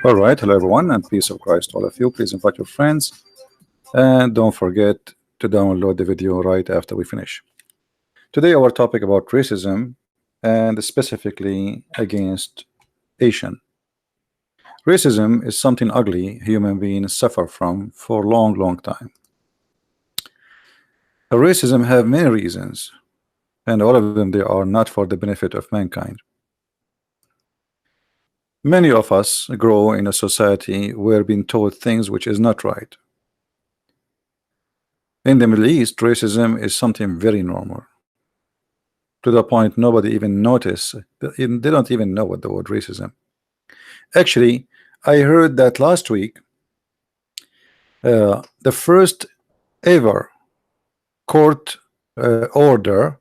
All right, hello everyone, and peace of Christ to all of you. Please invite your friends, and don't forget to download the video right after we finish. Today, our topic about racism, and specifically against Asian. Racism is something ugly human beings suffer from for a long, long time. Racism have many reasons, and all of them they are not for the benefit of mankind. Many of us grow in a society where being told things which is not right. In the Middle East, racism is something very normal, to the point nobody even notice. They don't even know what the word racism. Actually, I heard that last week, the first ever court order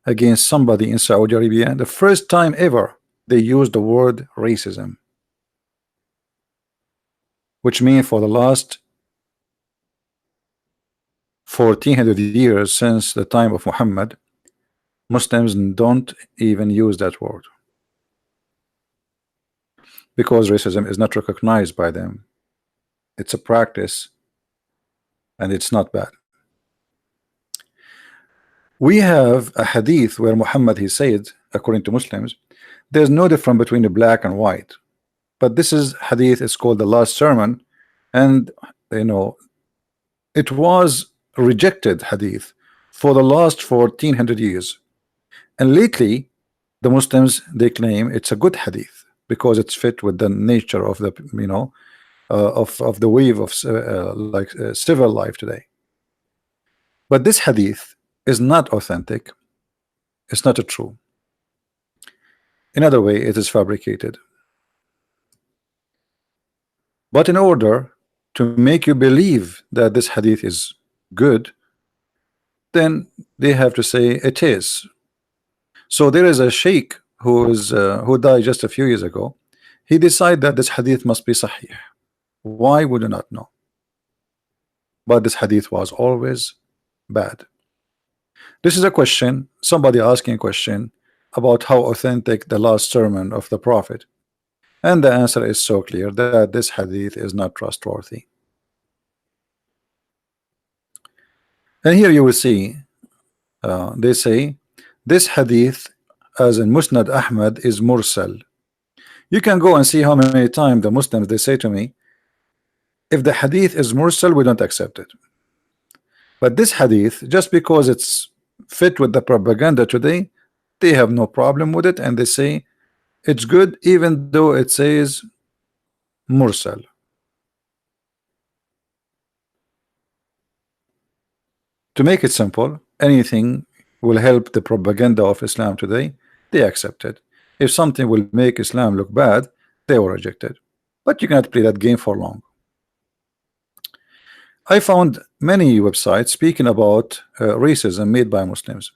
against somebody in Saudi Arabia, the first time ever they used the word racism, which means for the last 1400 years since the time of Muhammad, Muslims don't even use that word because racism is not recognized by them. It's a practice and it's not bad. We have a hadith where Muhammad he said, according to Muslims, there's no difference between the black and white. But this is hadith is called the last sermon, and it was rejected hadith for the last 1400 years. And lately the Muslims they claim it's a good hadith because it's fit with the nature of the of the wave of civil life today. But this hadith is not authentic. It's not a true. In other way, it is fabricated. But in order to make you believe that this hadith is good, then they have to say it is. So there is a sheikh who died just a few years ago. He decided that this hadith must be sahih. Why would you not know? But this hadith was always bad. This is a question, somebody asking a question about how authentic the last sermon of the Prophet, and the answer is so clear that this hadith is not trustworthy. And here you will see they say this hadith as in Musnad Ahmad is mursal. You can go and see how many times the Muslims they say to me, if the hadith is mursal, we don't accept it. But this hadith, just because it's fit with the propaganda today, they have no problem with it, and they say it's good even though it says mursal. To make it simple, anything will help the propaganda of Islam today, they accept it. If something will make Islam look bad, they will reject it. But you cannot play that game for long. I found many websites speaking about racism made by Muslims.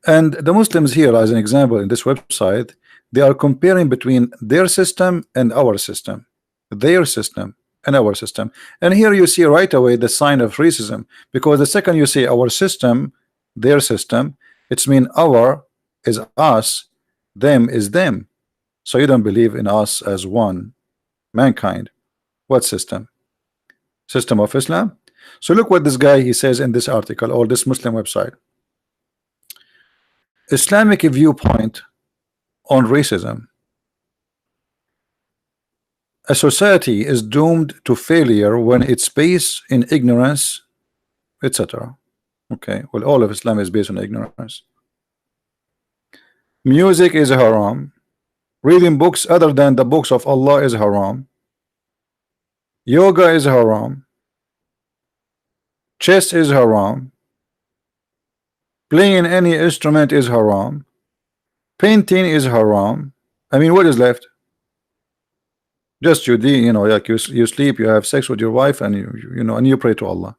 And the Muslims here, as an example, in this website, they are comparing between their system and our system. Their system and our system. And here you see right away the sign of racism, because the second you say our system, their system, it's mean our is us, them is them. So you don't believe in us as one, mankind. What system? System of Islam. So look what this guy he says in this article or this Muslim website. Islamic viewpoint on racism. A society is doomed to failure when it's based in ignorance, etc. Okay, well, all of Islam is based on ignorance. Music is haram. Reading books other than the books of Allah is haram. Yoga is haram. Chess is haram. Playing any instrument is haram. Painting is haram. I mean, what is left? Just like you sleep, you have sex with your wife, and and you pray to Allah.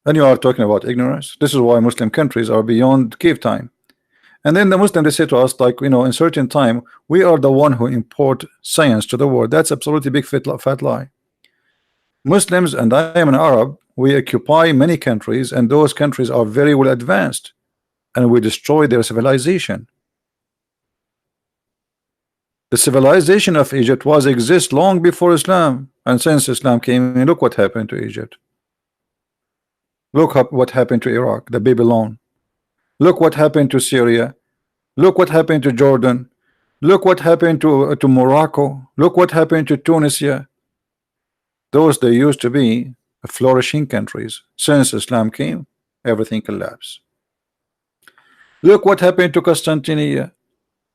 And you are talking about ignorance. This is why Muslim countries are beyond cave time. And then the Muslim they say to us, like, in certain time we are the one who import science to the world. That's absolutely big fat lie. Muslims, and I am an Arab, we occupy many countries, and those countries are very well advanced, and we destroy their civilization. The civilization of Egypt was exist long before Islam, and since Islam came in, look what happened to Egypt. Look up what happened to Iraq, the Babylon. Look what happened to Syria. Look what happened to Jordan. Look what happened to Morocco. Look what happened to Tunisia. Those they used to be flourishing countries. Since Islam came, everything collapsed. Look what happened to Constantinople.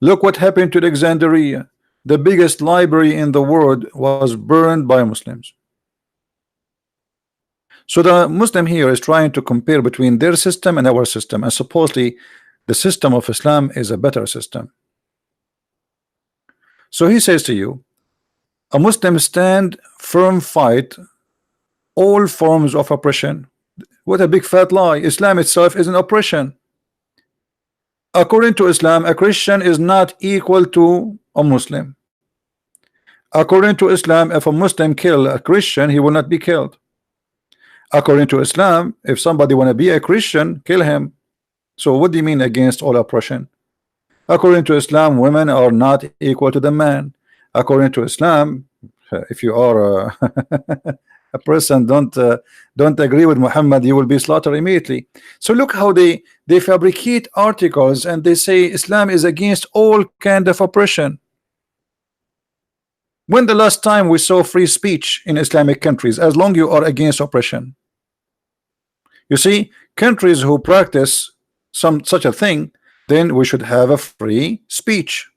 Look what happened to Alexandria. The biggest library in the world was burned by Muslims. So the Muslim here is trying to compare between their system and our system, and supposedly the system of Islam is a better system. So he says to you, a Muslim stand firm, fight all forms of oppression. What a big fat lie. Islam itself is an oppression. According to Islam, a Christian is not equal to a Muslim. According to Islam, if a Muslim kill a Christian, he will not be killed. According to Islam, if somebody want to be a Christian, kill him. So what do you mean against all oppression? According to Islam, women are not equal to the man. According to Islam, if you are a person don't agree with Muhammad, you will be slaughtered immediately. So look how they fabricate articles and they say Islam is against all kind of oppression. When the last time we saw free speech in Islamic countries? As long you are against oppression. You see, countries who practice such a thing, then we should have a free speech.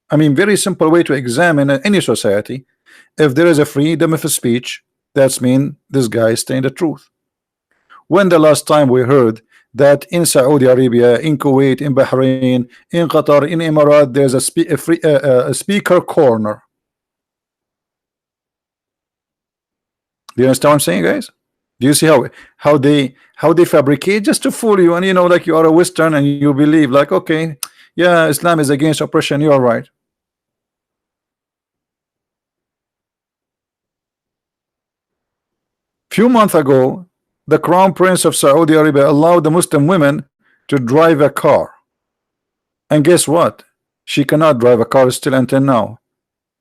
I mean, very simple way to examine any society. If there is a freedom of speech, that's mean this guy is saying the truth. When the last time we heard that in Saudi Arabia, in Kuwait, in Bahrain, in Qatar, in Emirat, there's a speaker corner? Do you understand what I'm saying, guys? Do you see how they fabricate just to fool you, and you know, like you are a Western and you believe like, okay, yeah, Islam is against oppression, you are right. Few months ago, the Crown Prince of Saudi Arabia allowed the Muslim women to drive a car, and guess what? She cannot drive a car still until now.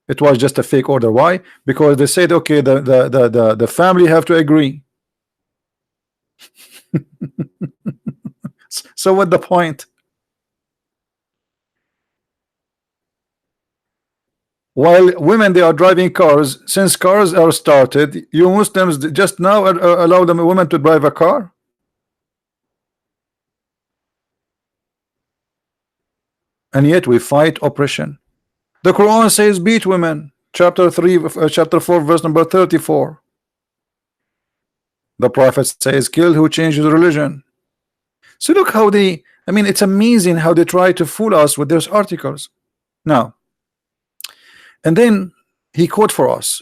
It was just a fake order. Why? Because they said, okay, the family have to agree. So what the point? While women, they are driving cars. Since cars are started, you Muslims just now allow them women to drive a car. And yet we fight oppression. The Quran says beat women, chapter 4 verse number 34. The Prophet says kill who changes religion. So look how they, I mean, it's amazing how they try to fool us with those articles. Now, and then he quote for us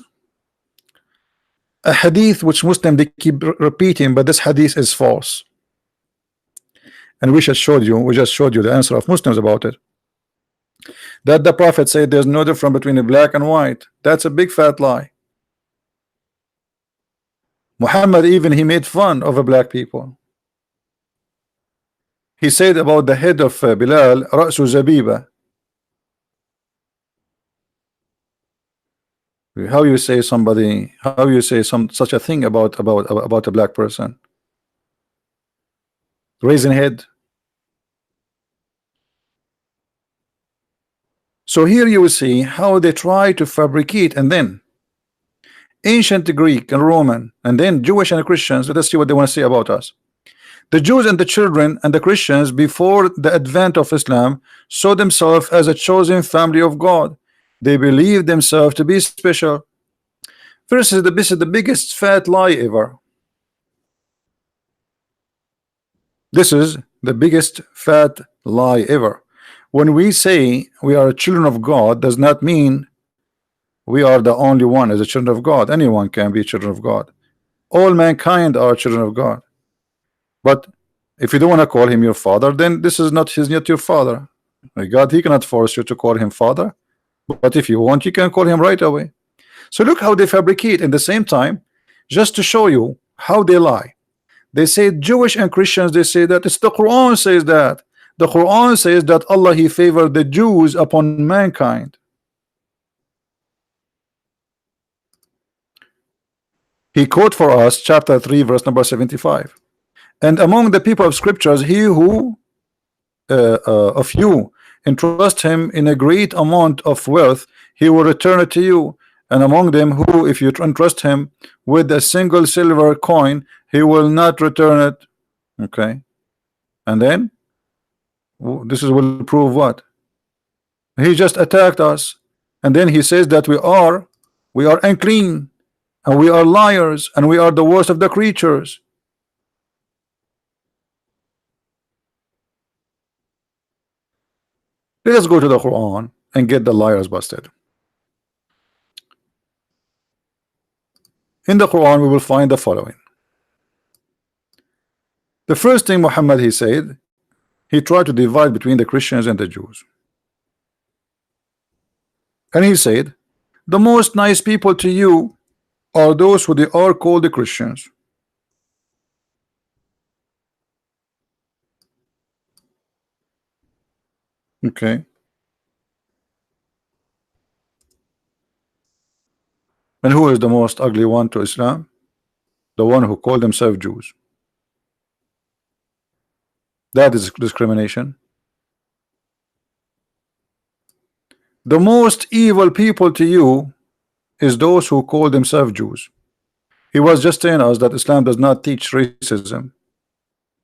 a hadith which Muslims they keep repeating, but this hadith is false. And we just showed you the answer of Muslims about it. That the Prophet said there's no difference between a black and white. That's a big fat lie. Muhammad even he made fun of the black people. He said about the head of Bilal, Ra'su Zabiba. How you say somebody? How you say such a thing about a black person? Raising head. So here you will see how they try to fabricate, and then ancient Greek and Roman, and then Jewish and Christians. Let us see what they want to say about us. The Jews and the children and the Christians before the advent of Islam saw themselves as a chosen family of God. They believed themselves to be special. This is the biggest fat lie ever. This is the biggest fat lie ever. When we say we are children of God, does not mean we are the only one as a children of God. Anyone can be children of God. All mankind are children of God. But if you don't want to call him your father, then this is not your father. God, he cannot force you to call him father. But if you want, you can call him right away. So look how they fabricate in the same time, just to show you how they lie. They say Jewish and Christians, they say that it's the Quran says that. The Quran says that Allah he favored the Jews upon mankind. He quote for us chapter 3 verse number 75. And among the people of scriptures, he who of you entrust him in a great amount of wealth, he will return it to you. And among them who, if you entrust him with a single silver coin, he will not return it. Okay. And then this is will prove what? He just attacked us. And then he says that we are unclean, and we are liars, and we are the worst of the creatures. Let us go to the Quran and get the liars busted. In the Quran we will find the following. The first thing Muhammad he said, he tried to divide between the Christians and the Jews. And he said, the most nice people to you are those who they are called the Christians. Okay. And who is the most ugly one to Islam? The one who called themselves Jews. That is discrimination. The most evil people to you is those who call themselves Jews. He was just telling us that Islam does not teach racism.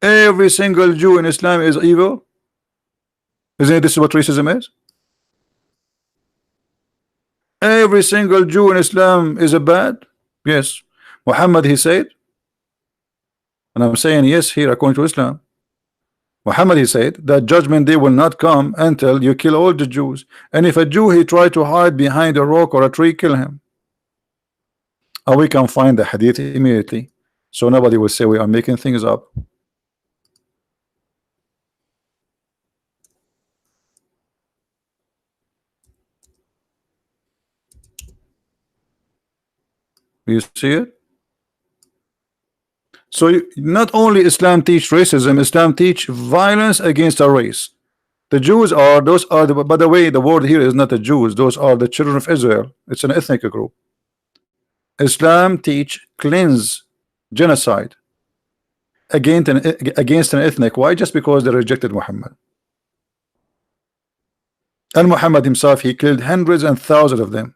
Every single Jew in Islam is evil. Isn't this what racism is? Every single Jew in Islam is a bad? Yes. Muhammad he said, and I'm saying yes here according to Islam. Muhammad he said that judgment day will not come until you kill all the Jews. And if a Jew he try to hide behind a rock or a tree, kill him. And we can find the hadith immediately, so nobody will say we are making things up. You see it? So not only Islam teach racism, Islam teach violence against a race. The Jews are, those are the, by the way, the word here is not the Jews, those are the children of Israel. It's an ethnic group. Islam teach cleanse genocide against an ethnic. Why? Just because they rejected Muhammad. And Muhammad himself, he killed hundreds and thousands of them.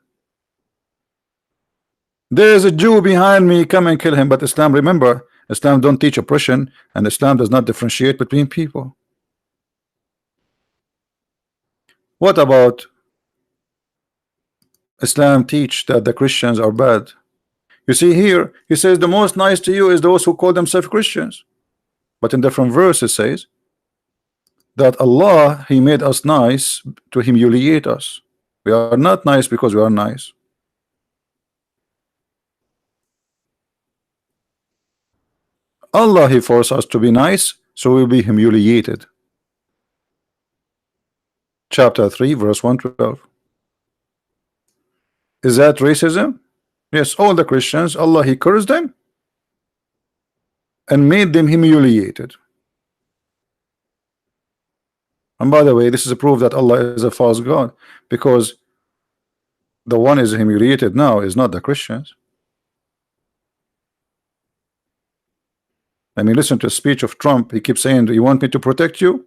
There is a Jew behind me, come and kill him. But Islam, remember, Islam don't teach oppression, and Islam does not differentiate between people. What about Islam teach that the Christians are bad? You see here, he says the most nice to you is those who call themselves Christians. But in different verses says that Allah, he made us nice to humiliate us. We are not nice because we are nice. Allah, he forced us to be nice, so we'll be humiliated. Chapter 3 verse 112. Is that racism? Yes, all the Christians, Allah he cursed them and made them humiliated. And by the way, this is a proof that Allah is a false God, because the one is humiliated now is not the Christians. I mean, listen to a speech of Trump. He keeps saying, do you want me to protect you?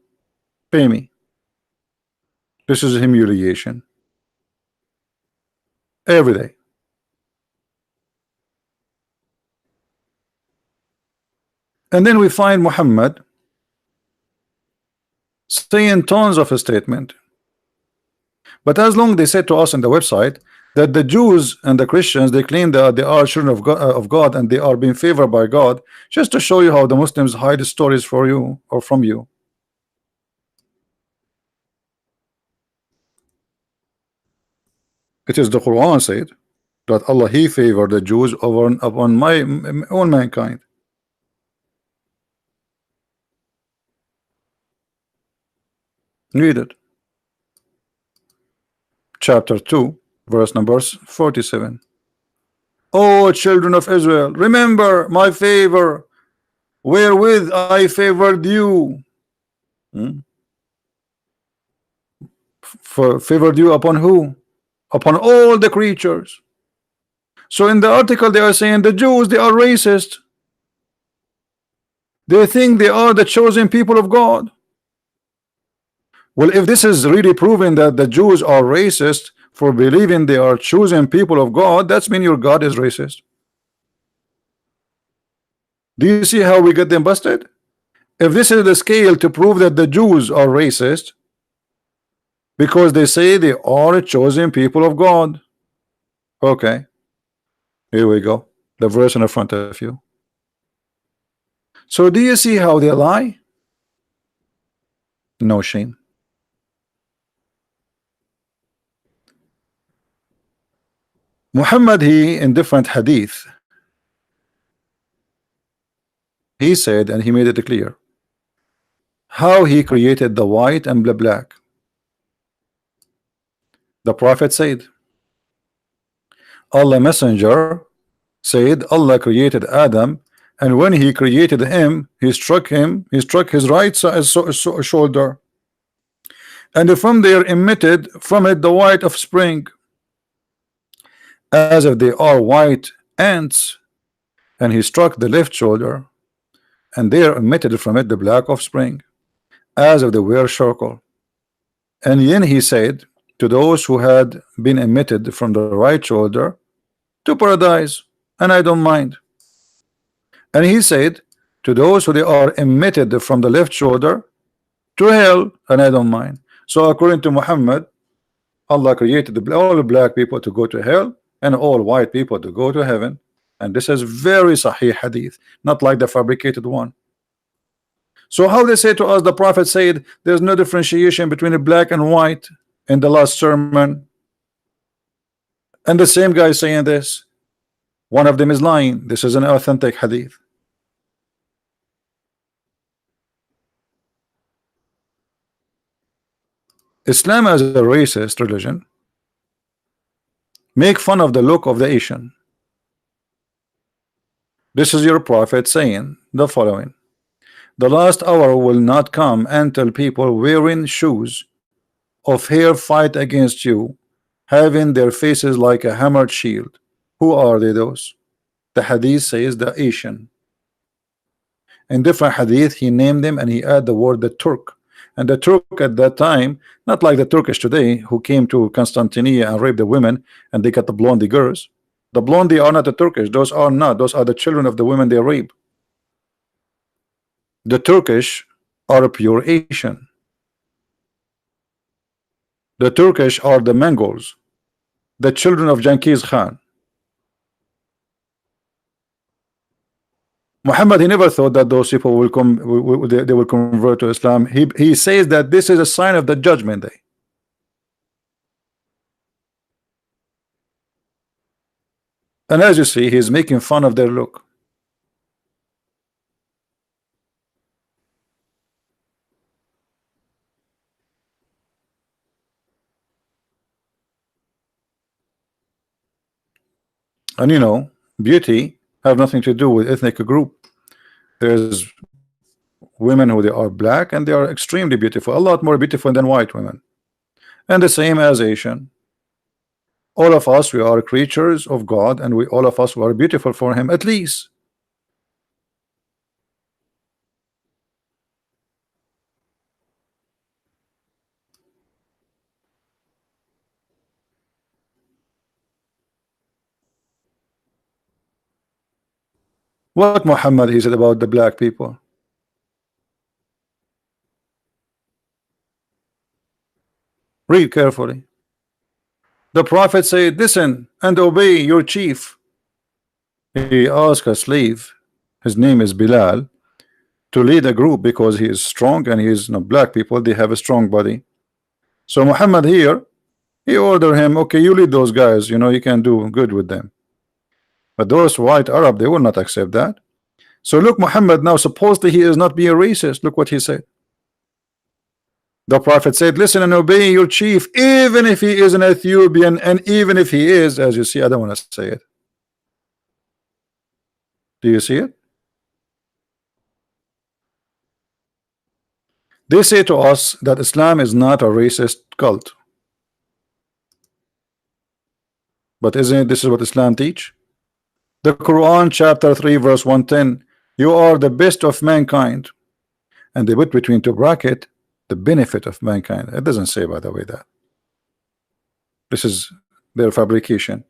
Pay me. This is humiliation. Every day. And then we find Muhammad saying tons of a statement. But as long they said to us on the website that the Jews and the Christians, they claim that they are children of God and they are being favored by God, just to show you how the Muslims hide the stories for you or from you. It is the Quran said that Allah he favored the Jews upon all mankind. Read it. Chapter 2 verse number 47. O children of Israel, remember my favor wherewith I favored you. Favored you upon who? Upon all the creatures. So in the article they are saying the Jews, they are racist. They think they are the chosen people of God. Well, if this is really proving that the Jews are racist for believing they are chosen people of God, that's mean your God is racist. Do you see how we get them busted? If this is the scale to prove that the Jews are racist because they say they are a chosen people of God. Okay, here we go. The verse in front of you. So do you see how they lie? No shame. Muhammad, he in different hadith, he said, and he made it clear how he created the white and the black. The Prophet said, Allah Messenger said, Allah created Adam, and when he created him, he struck his right shoulder, and from there emitted from it the white offspring, as if they are white ants, and he struck the left shoulder, and there emitted from it the black offspring, as if they were charcoal. And then he said to those who had been emitted from the right shoulder, to paradise, and I don't mind. And he said to those who they are emitted from the left shoulder, to hell, and I don't mind. So according to Muhammad, Allah created all the black people to go to hell and all white people to go to heaven. And this is very sahih hadith, not like the fabricated one. So how they say to us, the Prophet said there's no differentiation between the black and white in the last sermon, and the same guy saying this, one of them is lying. This is an authentic hadith. Islam as a racist religion make fun of the look of the Asian. This is your Prophet saying the following: the last hour will not come until people wearing shoes of hair fight against you, having their faces like a hammered shield. Who are they? Those the hadith says the Asian. In different hadith he named them and he add the word the Turk. And the Turk at that time, not like the Turkish today who came to Constantinople and raped the women and they got the blondie girls. The blondie are not the Turkish. Those are not. Those are the children of the women they rape. The Turkish are a pure Asian. The Turkish are the Mongols, the children of Genghis Khan. Muhammad, he never thought that those people will come, they will convert to Islam. He says that this is a sign of the judgment day. And as you see, he's making fun of their look. And you know, beauty have nothing to do with ethnic group. There's women who they are black and they are extremely beautiful, a lot more beautiful than white women, and the same as Asian. All of us, we are creatures of God, and we all of us are beautiful for him at least. What Muhammad he said about the black people? Read carefully. The Prophet said, listen and obey your chief. He asked a slave, his name is Bilal, to lead a group because he is strong and he is, black people, they have a strong body. So Muhammad here, he ordered him, okay, you lead those guys, you can do good with them. But those white Arab, they will not accept that. So look, Muhammad now, supposedly he is not being racist. Look what he said. The Prophet said, listen and obey your chief, even if he is an Ethiopian, and even if he is, as you see, I don't want to say it. Do you see it? They say to us that Islam is not a racist cult. But isn't it, this is what Islam teach? The Quran chapter 3 verse 110, you are the best of mankind, and they put between two bracket the benefit of mankind. It doesn't say, by the way, that this is their fabrication.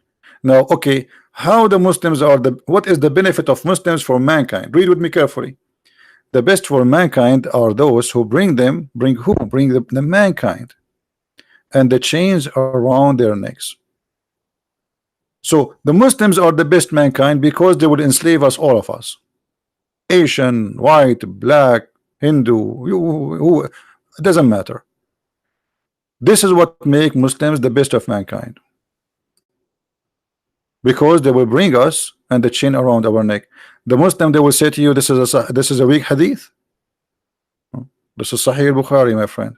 Now, okay, how the Muslims are the, what is the benefit of Muslims for mankind? Read with me carefully. The best for mankind are those who bring who? Bring the mankind and the chains around their necks. So the Muslims are the best mankind because they would enslave us, all of us. Asian, white, black, Hindu, who it doesn't matter. This is what make Muslims the best of mankind, because they will bring us and the chain around our neck. The Muslim, they will say to you, this is a weak hadith. This is Sahih Bukhari, my friend.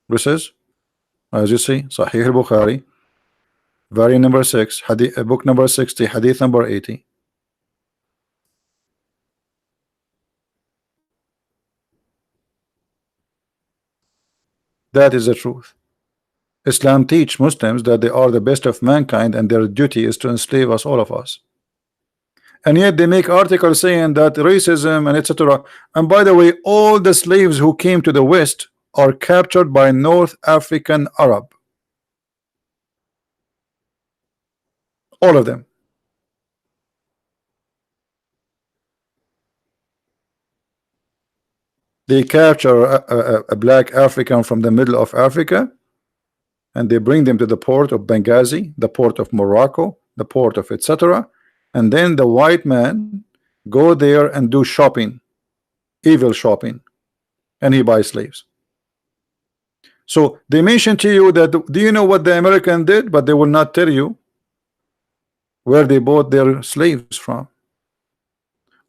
This is, as you see, Sahih Bukhari, volume number 6, hadith, book number 60, hadith number 80. That is the truth. Islam teach Muslims that they are the best of mankind and their duty is to enslave us, all of us. And yet they make articles saying that racism and etc. And by the way, all the slaves who came to the West are captured by North African Arab. All of them. They capture a black African from the middle of Africa, and they bring them to the port of Benghazi, the port of Morocco, the port of etc. And then the white man go there and do shopping, evil shopping, and he buys slaves. So they mention to you that, do you know what the American did? But they will not tell you where they bought their slaves from.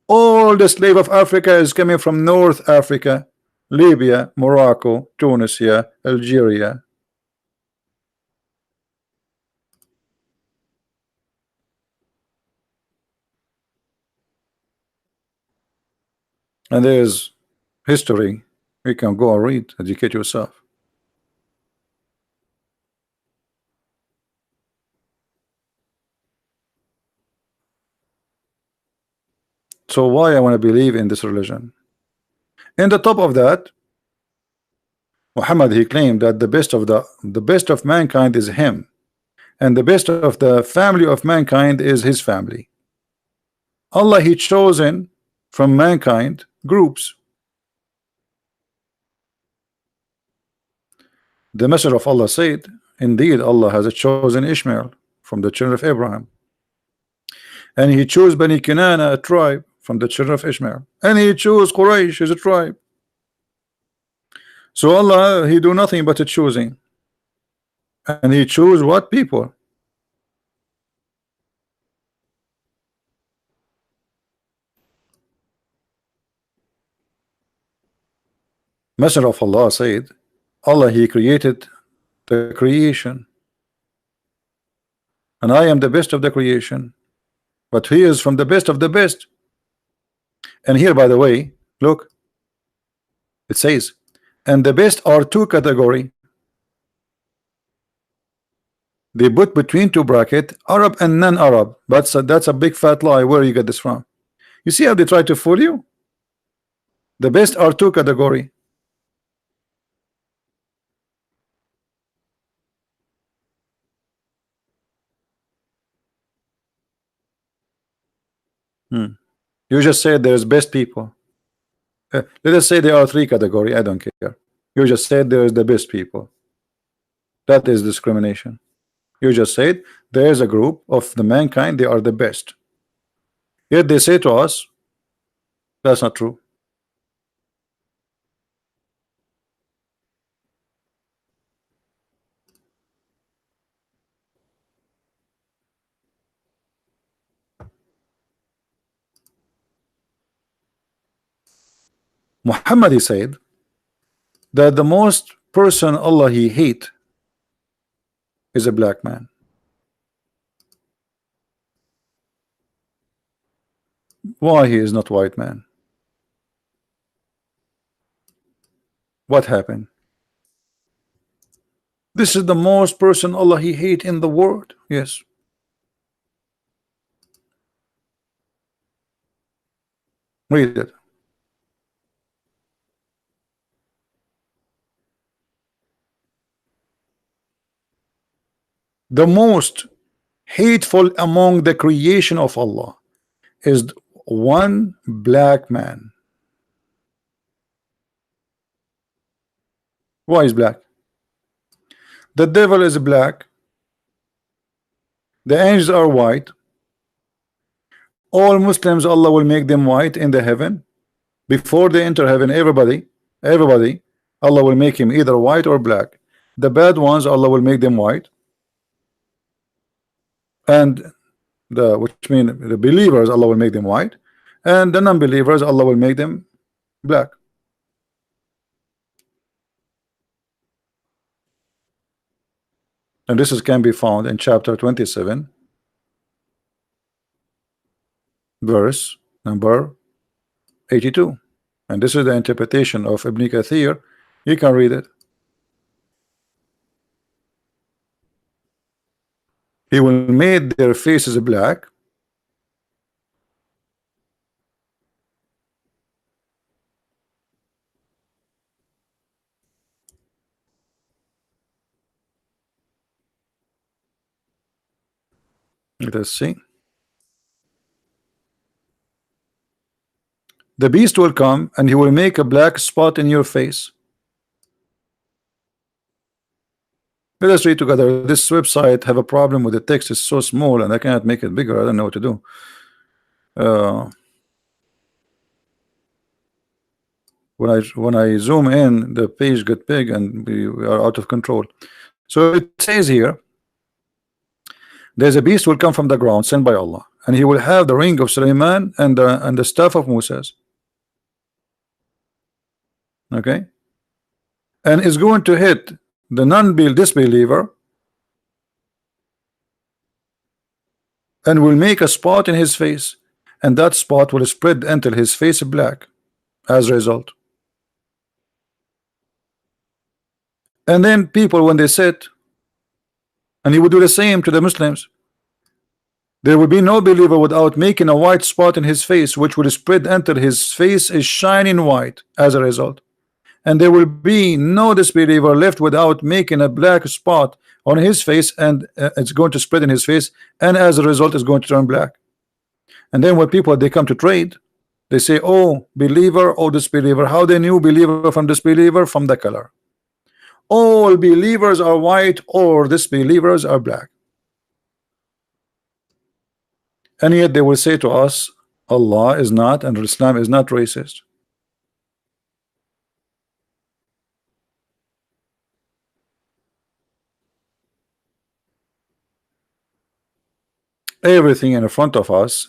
All the slave of Africa is coming from North Africa, Libya, Morocco, Tunisia, Algeria. And there's history. You can go and read, educate yourself. So why I want to believe in this religion? In the top of that, Muhammad, he claimed that the best of mankind is him, and the best of the family of mankind is his family. Allah, he chosen from mankind groups. The Messenger of Allah said, indeed Allah has chosen Ishmael from the children of Abraham, and he chose Bani Kinana, a tribe from the children of Ishmael, and he chose Quraysh as a tribe. So Allah, he do nothing but a choosing, and he choose what people? Messenger of Allah said, Allah, he created the creation, and I am the best of the creation, but he is from the best of the best. And here, by the way, look, it says, and the best are two category. They put between two bracket Arab and non-Arab, but that's a big fat lie. Where you get this from? You see how they try to fool you? The best are two category. You just said there's best people. Let us say there are three category. I don't care. You just said there is the best people. That is discrimination. You just said there is a group of the mankind, they are the best. Yet they say to us, that's not true. Muhammad, he said that the most person Allah he hate is a black man. Why he is not white man? What happened? This is the most person Allah He hate in the world. Yes. Read it. The most hateful among the creation of Allah is one black man. Why is black? The devil is black. The angels are white. All Muslims, Allah will make them white in the heaven. Before they enter heaven, everybody, Allah will make him either white or black. The bad ones, Allah will make them white. And the which mean the believers, Allah will make them white. And the non-believers, Allah will make them black. And this can be found in chapter 27, verse number 82. And this is the interpretation of Ibn Kathir. You can read it. He will make their faces black. Let us see. The beast will come and he will make a black spot in your face. Let us read together. This website have a problem with the text. It's so small and I cannot make it bigger. I don't know what to do. When I zoom in, the page get big and we are out of control. So it says here, there's a beast will come from the ground sent by Allah, and he will have the ring of Sulaiman and the staff of Moses. Okay, and is going to hit the disbeliever and will make a spot in his face, and that spot will spread until his face is black as a result. And then people, when they sit, and he would do the same to the Muslims, there will be no believer without making a white spot in his face, which will spread until his face is shining white as a result. And there will be no disbeliever left without making a black spot on his face, and it's going to spread in his face, and as a result it's going to turn black. And then when people they come to trade, they say, oh, believer or disbeliever. How they knew believer from disbeliever? From the color. All believers are white or disbelievers are black. And yet they will say to us, Allah is not, and Islam is not racist. Everything in front of us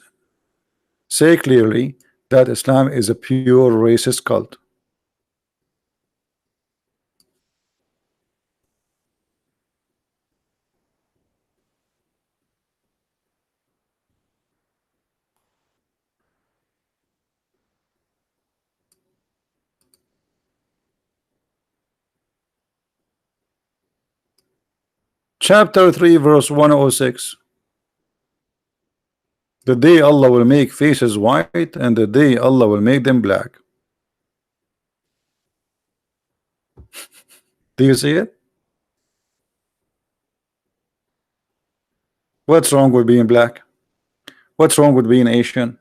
say clearly that Islam is a pure racist cult. Chapter 3 verse 106. The day Allah will make faces white, and the day Allah will make them black. Do you see it? What's wrong with being black? What's wrong with being Asian?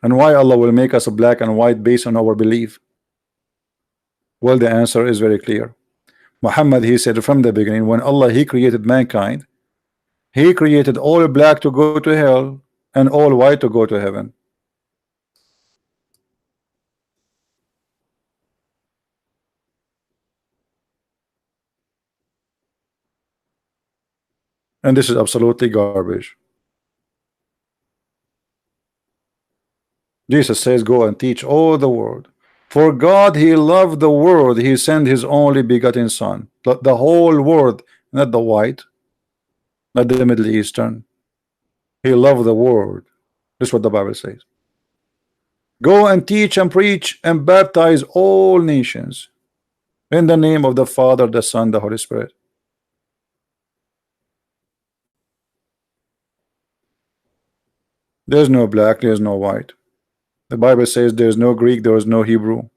And why Allah will make us a black and white based on our belief? Well, the answer is very clear. Muhammad, he said from the beginning, when Allah he created mankind, he created all black to go to hell and all white to go to heaven. And this is absolutely garbage. Jesus says, go and teach all the world. For God he loved the world, he sent his only begotten son. The whole world, not the white, not the Middle Eastern. He loved the world. This is what the Bible says. Go and teach and preach and baptize all nations. In the name of the Father, the Son, the Holy Spirit. There's no black, there's no white. The Bible says there's no Greek, there is no Hebrew.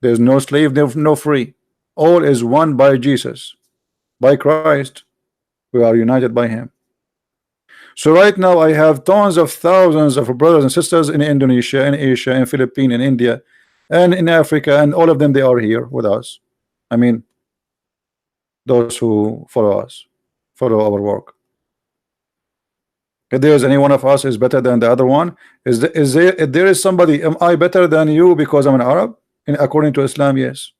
There's no slave, no free. All is one by Jesus, by Christ. We are united by him. So right now I have tons of thousands of brothers and sisters in Indonesia, in Asia, in Philippines, in India, and in Africa, and all of them, they are here with us. I mean, those who follow us, follow our work. If there is any one of us is better than the other one, if there is somebody, am I better than you because I'm an Arab? And according to Islam, yes.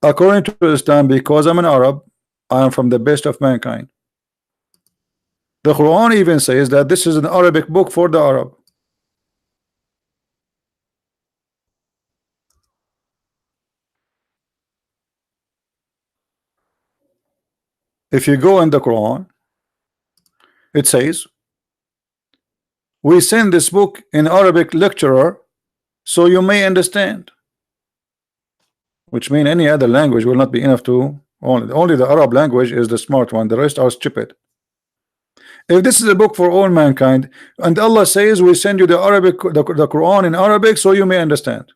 According to Islam, because I'm an Arab, I am from the best of mankind. The Quran even says that this is an Arabic book for the Arab. If you go in the Quran, it says, we send this book in Arabic lecturer so you may understand. Which means any other language will not be enough to, only the Arab language is the smart one, the rest are stupid. If this is a book for all mankind, and Allah says we send you the Quran in Arabic so you may understand.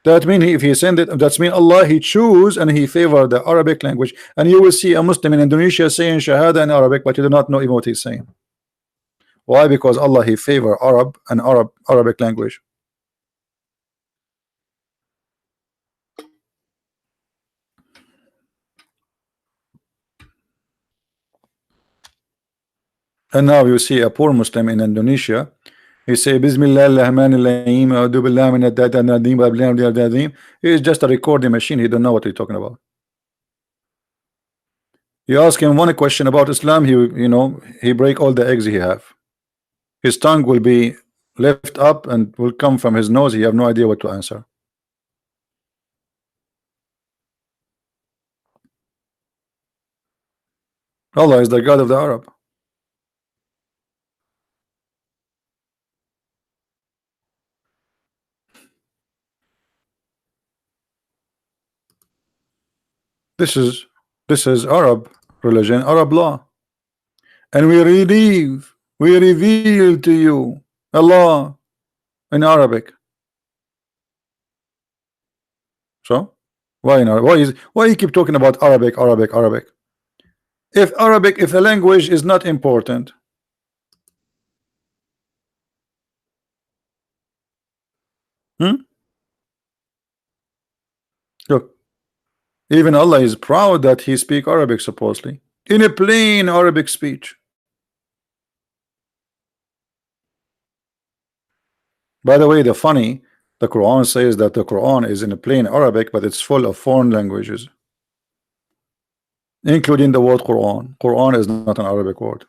That means if he send it, that's mean Allah he choose and he favor the Arabic language. And you will see a Muslim in Indonesia saying Shahada in Arabic, but you do not know even what he's saying. Why? Because Allah he favor Arab and Arabic language. And now you see a poor Muslim in Indonesia, he say Bismillah ar-Rahman ar-Rahim, A'udhu billahi min ad-Nadim. He is just a recording machine, he don't know what he's talking about. You ask him one question about Islam, he break all the eggs he have. His tongue will be left up and will come from his nose. He have no idea what to answer. Allah is the God of the Arab. This is Arab religion, Arab law. And we reveal to you Allah in Arabic. So why in Arabic? Why you keep talking about Arabic? If the language is not important, look, even Allah is proud that he speak Arabic supposedly in a plain Arabic speech. By the way, the Quran says that the Quran is in a plain Arabic, but it's full of foreign languages, including the word Quran. Quran is not an Arabic word.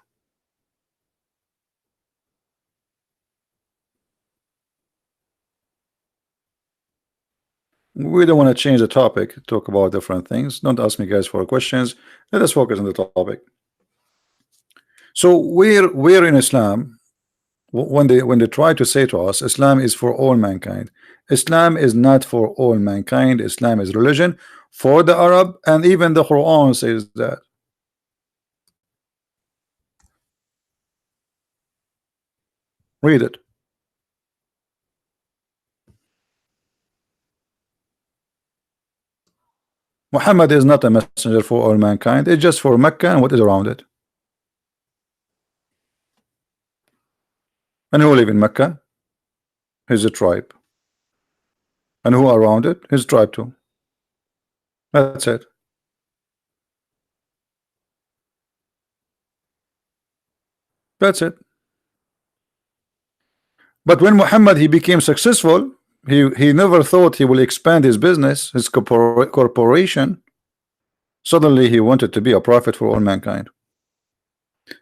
We don't want to change the topic, talk about different things. Don't ask me guys for questions. Let us focus on the topic. So we're in Islam. When they try to say to us Islam is for all mankind, Islam is not for all mankind. Islam is religion for the Arab, and even the Quran says that. Read it. Muhammad is not a messenger for all mankind. It's just for Mecca and what is around it. And who live in Mecca? His tribe. And who are around it? His tribe too. That's it. That's it. But when Muhammad he became successful, he never thought he will expand his business, his corporation. Suddenly he wanted to be a prophet for all mankind.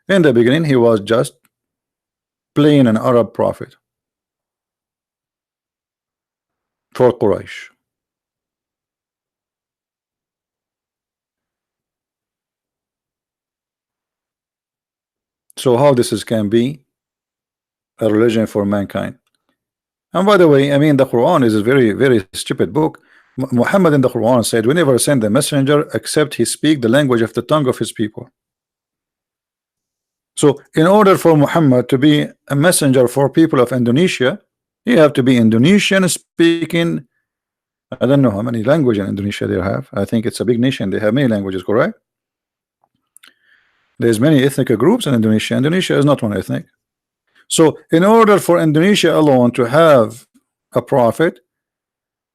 In the beginning he was just plain an Arab prophet for Quraysh. So how this can be a religion for mankind? And by the way, I mean the Quran is a very stupid book. Muhammad in the Quran said, "We never send a messenger except he speak the language of the tongue of his people." So, in order for Muhammad to be a messenger for people of Indonesia, he have to be Indonesian speaking. I don't know how many languages in Indonesia they have. I think it's a big nation. They have many languages, correct? There's many ethnic groups in Indonesia. Indonesia is not one ethnic. So, in order for Indonesia alone to have a prophet,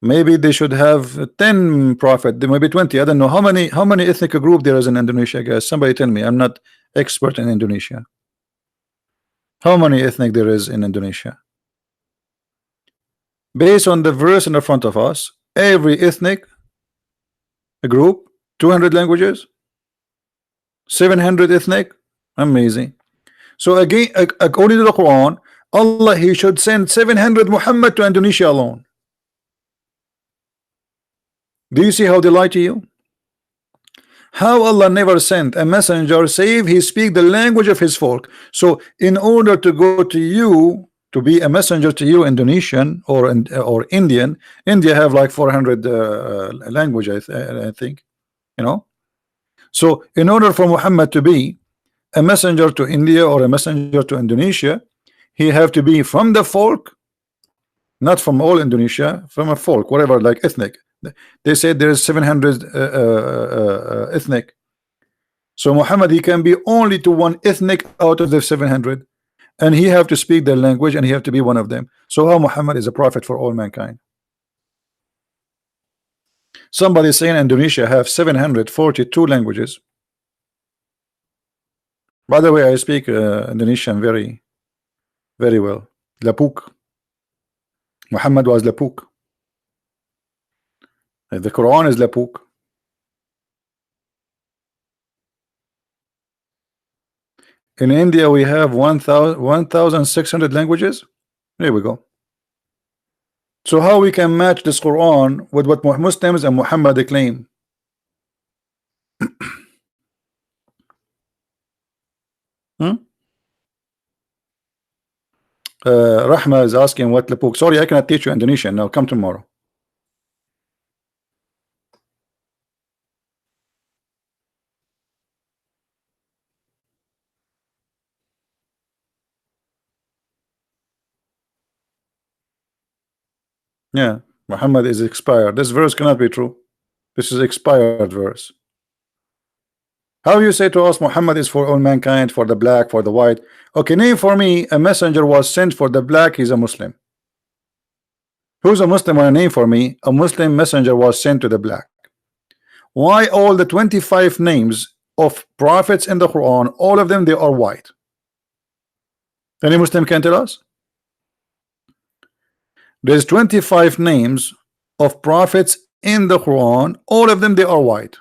maybe they should have 10 prophet, maybe 20. I don't know how many ethnic group there is in Indonesia, guys. Somebody tell me. I'm not expert in Indonesia. How many ethnic there is in Indonesia? Based on the verse in the front of us, every ethnic group, 200 languages, 700 ethnic, amazing. So again, according to the Quran, Allah, he should send 700 Muhammad to Indonesia alone. Do you see how they lie to you? How Allah never sent a messenger save he speak the language of his folk. So in order to go to you, to be a messenger to you, Indonesian or Indian, India have like 400 language, I think, you know. So in order for Muhammad to be a messenger to India or a messenger to Indonesia, he have to be from the folk, not from all Indonesia, from a folk, whatever, like ethnic. They said there is 700 ethnic. So Muhammad, he can be only to one ethnic out of the 700, and he have to speak their language, and he have to be one of them. So how Muhammad is a prophet for all mankind? Somebody saying Indonesia have 742 languages. By the way, I speak Indonesian very, very well. Lapuk. Muhammad was Lapuk. The Quran is Lapuk. In India, we have 1,600 languages. There we go. So how we can match this Quran with what Muslims and Muhammad claim? Rahma is asking what Lapuk. Sorry, I cannot teach you Indonesian. Now come tomorrow. Yeah, Muhammad is expired. This verse cannot be true. This is expired verse. How you say to us Muhammad is for all mankind, for the black, for the white? Okay, name for me a messenger was sent for the black. He's a Muslim. Who's a Muslim? Want to name for me a Muslim messenger was sent to the black? Why all the 25 names of prophets in the Quran, all of them they are white? Any Muslim can tell us? There's 25 names of prophets in the Quran, all of them they are white.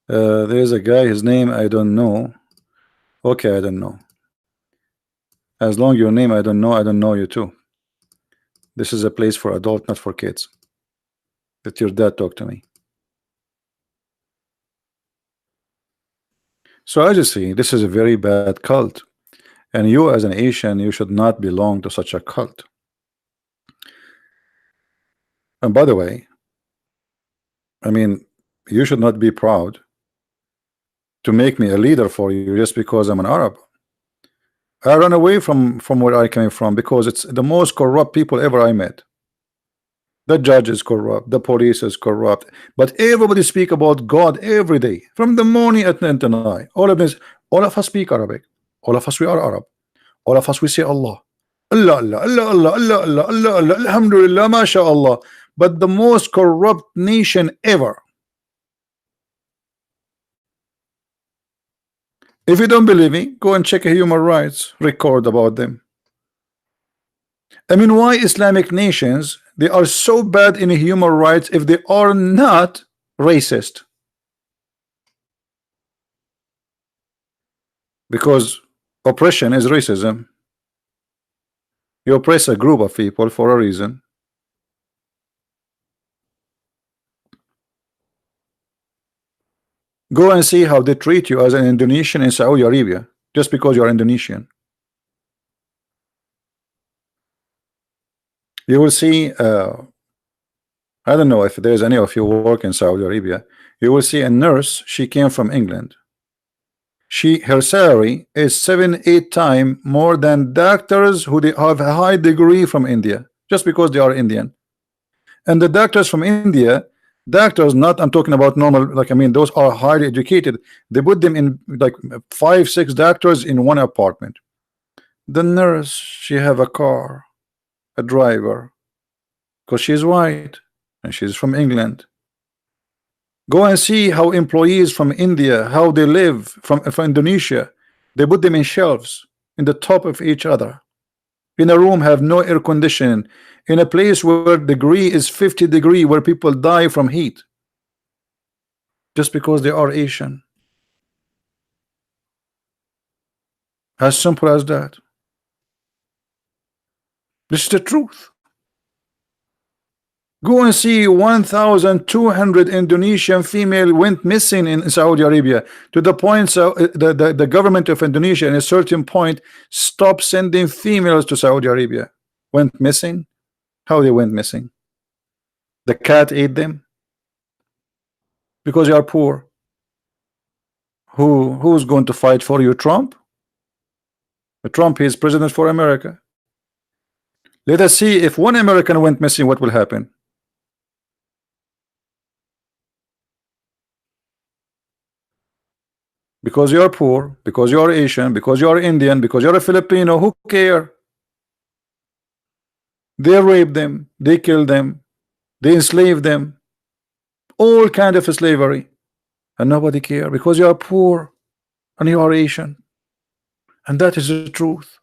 There's a guy, his name I don't know. Okay, I don't know. As long your name I don't know you too. This is a place for adult, not for kids. Let your dad talk to me. So I just see this is a very bad cult, and you as an Asian, you should not belong to such a cult. And by the way, I mean, you should not be proud to make me a leader for you just because I'm an Arab. I run away from where I came from because it's the most corrupt people ever I met. The judge is corrupt, the police is corrupt, but everybody speak about God every day, from the morning at night. All of us speak Arabic. All of us we are Arab. All of us we say Allah. Allah, Allah, Allah, Allah, Allah, Allah, Allah, Allah, Alhamdulillah, MashaAllah. But the most corrupt nation ever. If you don't believe me, go and check a human rights record about them. I mean, why Islamic nations they are so bad in human rights if they are not racist? Because oppression is racism. You oppress a group of people for a reason. Go and see how they treat you as an Indonesian in Saudi Arabia just because you're Indonesian. You will see. I don't know if there's any of you who work in Saudi Arabia. You will see a nurse. She came from England. Her salary is 7-8 times more than doctors who they have a high degree from India just because they are Indian. And the doctors from India, doctors, not I'm talking about normal, like I mean those are highly educated. They put them in like 5-6 doctors in one apartment. The nurse, she have a car, a driver, because she's white and she's from England. Go and see how employees from India, how they live from Indonesia. They put them in shelves in the top of each other. In a room have no air conditioning. In a place where degree is 50 degree, where people die from heat. Just because they are Asian. As simple as that. This is the truth. Go and see 1,200 Indonesian female went missing in Saudi Arabia, to the point so the government of Indonesia at a certain point stopped sending females to Saudi Arabia. Went missing. How they went missing? The cat ate them because you are poor. Who's going to fight for you? Trump? Trump is president for America. Let us see if one American went missing, what will happen? Because you are poor, because you are Asian, because you are Indian, because you're a Filipino, who care? They rape them, they kill them, they enslave them, all kind of slavery, and nobody care because you are poor and you are Asian, and that is the truth.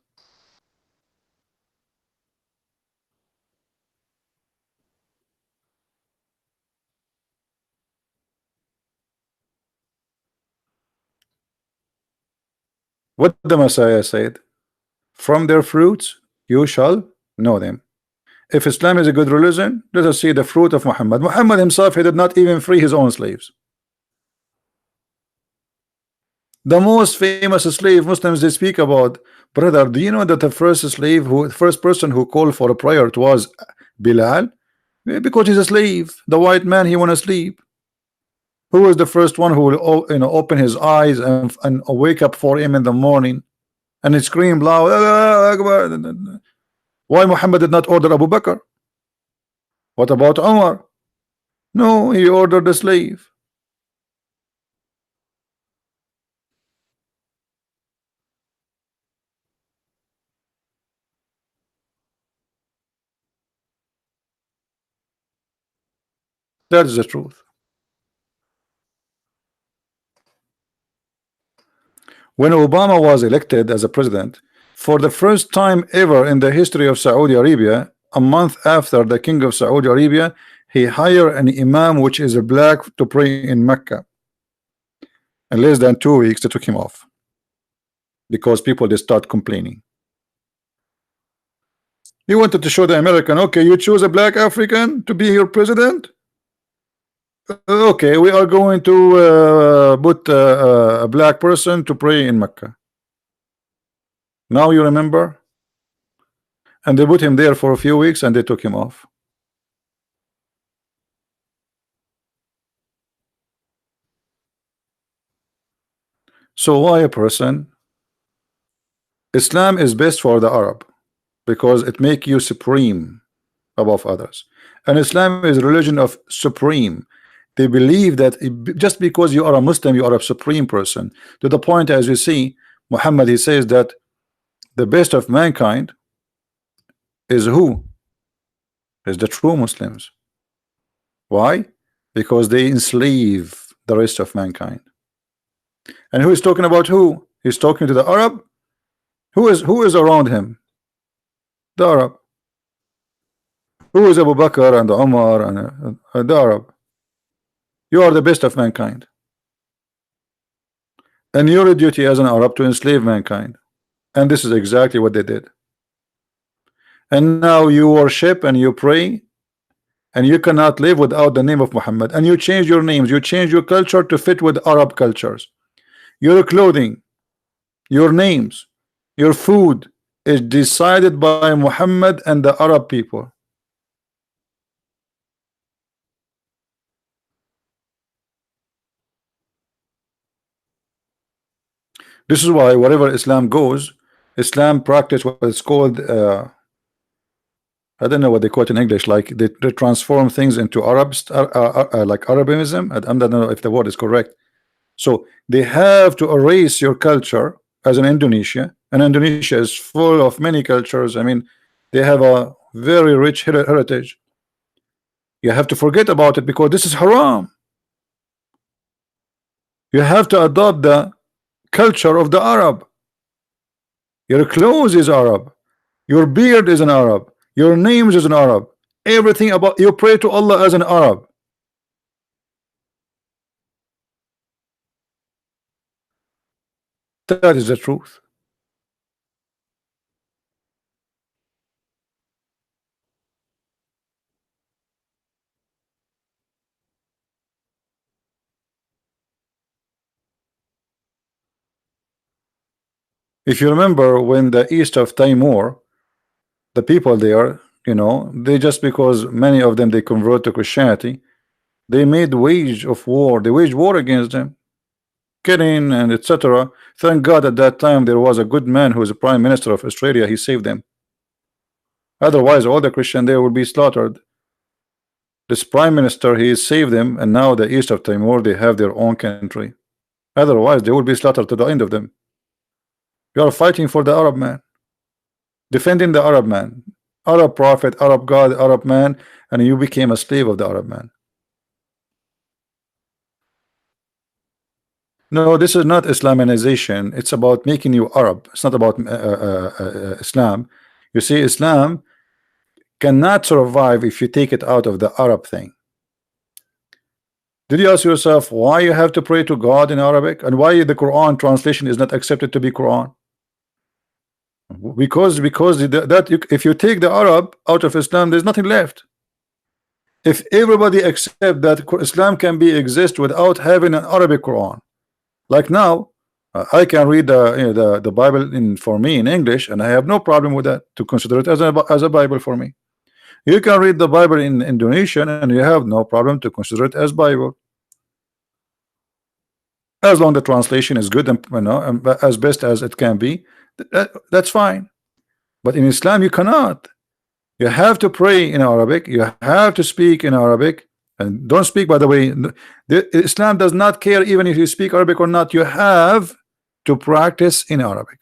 What the Messiah said, from their fruits you shall know them. If Islam is a good religion, let us see the fruit of Muhammad. Muhammad himself, he did not even free his own slaves. The most famous slave Muslims they speak about, brother, do you know that the first person who called for a prayer, it was Bilal? Because he's a slave. The white man, he want to sleep. Who was the first one who will open his eyes and wake up for him in the morning and he screamed loud, "Allah Akbar"? Why Muhammad did not order Abu Bakr? What about Umar? No, he ordered the slave. That is the truth. When Obama was elected as a president, for the first time ever in the history of Saudi Arabia, a month after the king of Saudi Arabia, he hired an imam which is a black to pray in Mecca. In less than 2 weeks they took him off because people they start complaining. He wanted to show the American, okay, you choose a black African to be your president. Okay, we are going to put a black person to pray in Mecca. Now you remember? And they put him there for a few weeks and they took him off. So why a person? Islam is best for the Arab because it make you supreme above others, and Islam is a religion of supreme. They believe that just because you are a Muslim, you are a supreme person, to the point, as you see, Muhammad, he says that the best of mankind is who? Is the true Muslims. Why? Because they enslave the rest of mankind. And who is talking about who? He's talking to the Arab. Who is around him? The Arab. Who is Abu Bakr and Umar and the Arab? You are the best of mankind. And your duty as an Arab to enslave mankind. And this is exactly what they did. and now you worship and you pray, and you cannot live without the name of Muhammad, and you change your names, you change your culture to fit with Arab cultures. Your clothing, your names, your food is decided by Muhammad and the Arab people. This is why wherever Islam goes, Islam practice what is called I don't know what they call it in English, like they transform things into like Arabism. I don't know if the word is correct. So they have to erase your culture as in Indonesia, and Indonesia is full of many cultures. I mean, they have a very rich heritage. You have to forget about it because this is haram. You have to adopt the culture of the Arab. Your clothes is Arab. Your beard is an Arab. Your names is an Arab. Everything about you pray to Allah as an Arab. That is the truth. If you remember when the east of Timor, the people there, they just because many of them they convert to Christianity, they made wage of war. They waged war against them, killing and etc. Thank God at that time there was a good man who was a prime minister of Australia. He saved them. Otherwise, all the Christian there would be slaughtered. This prime minister he saved them, and now the east of Timor they have their own country. Otherwise, they will be slaughtered to the end of them. You are fighting for the Arab man, defending the Arab man, Arab prophet, Arab God, Arab man, and you became a slave of the Arab man. No, this is not Islamization. It's about making you Arab. It's not about Islam. You see, Islam cannot survive if you take it out of the Arab thing. Did you ask yourself why you have to pray to God in Arabic and why the Quran translation is not accepted to be Quran? Because if you take the Arab out of Islam, there's nothing left. If everybody accept that Islam can be exist without having an Arabic Quran, like now, I can read the Bible for me in English, and I have no problem with that to consider it as a Bible for me. You can read the Bible in Indonesian, and you have no problem to consider it as Bible, as long the translation is good and as best as it can be. That's fine. But in Islam, you cannot. You have to pray in Arabic. You have to speak in Arabic. And don't speak, by the way, Islam does not care even if you speak Arabic or not. You have to practice in Arabic.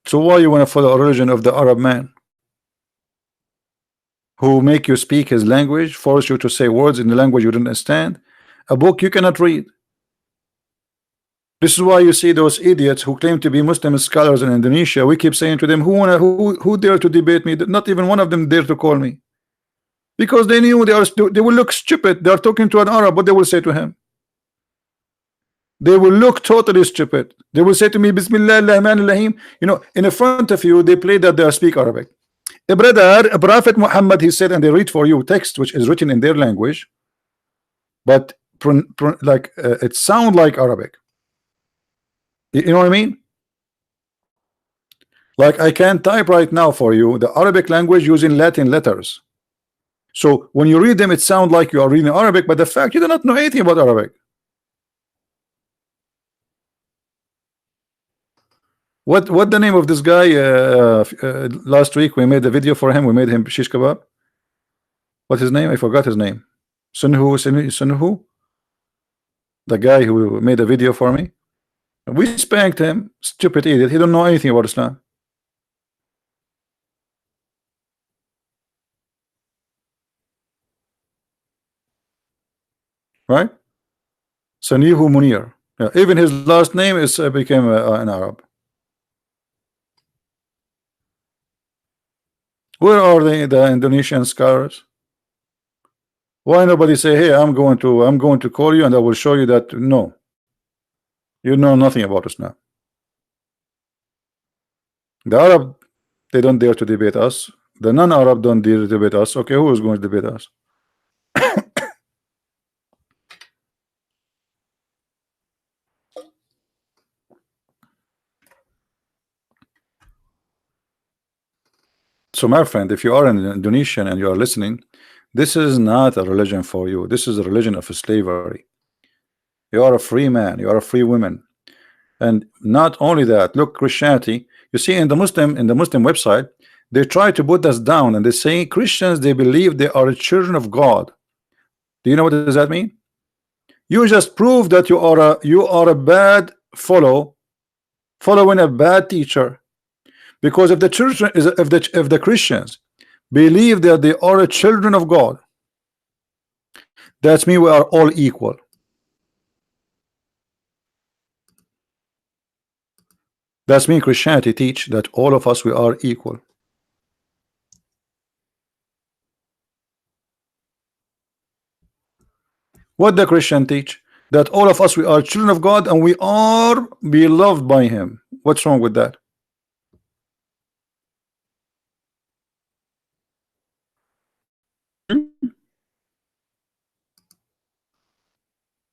So why you want to follow a religion of the Arab man who make you speak his language, force you to say words in the language you don't understand, a book you cannot read? This is why you see those idiots who claim to be Muslim scholars in Indonesia. We keep saying to them, who dare to debate me? Not even one of them dare to call me, because they knew they will look stupid. They are talking to an Arab. What they will say to him? They will look totally stupid. They will say to me, Bismillah ar-Rahman ar-Rahim. In the front of you, they play that they speak Arabic. A brother, a Prophet Muhammad, he said, and they read for you text which is written in their language, but it sound like Arabic. You know what I mean? Like I can type right now for you the Arabic language using Latin letters. So when you read them, it sounds like you are reading Arabic, but the fact you do not know anything about Arabic. What the name of this guy? Last week we made a video for him. We made him shish kebab. What's his name? I forgot his name. Sunhu. The guy who made a video for me. We spanked him. Stupid idiot. He don't know anything about Islam. Right? Sanihu Munir. Yeah, even his last name is became an Arab. Where are the Indonesian scholars? Why nobody say, hey, I'm going to call you and I will show you that no, you know nothing about us now. The Arab, they don't dare to debate us. The non-Arab don't dare to debate us. Okay, who is going to debate us? So my friend, if you are an Indonesian and you are listening, this is not a religion for you. This is a religion of slavery. You are a free man, you are a free woman. And not only that, look, Christianity, you see in the Muslim website, they try to put us down and they say Christians, they believe they are children of God. Do you know what does that mean? You just prove that you are a bad following a bad teacher. Because if the children is if the Christians believe that they are children of God, that's mean we are all equal. That's mean Christianity teach that all of us we are equal. What the Christian teach? That all of us we are children of God and we are beloved by Him. What's wrong with that?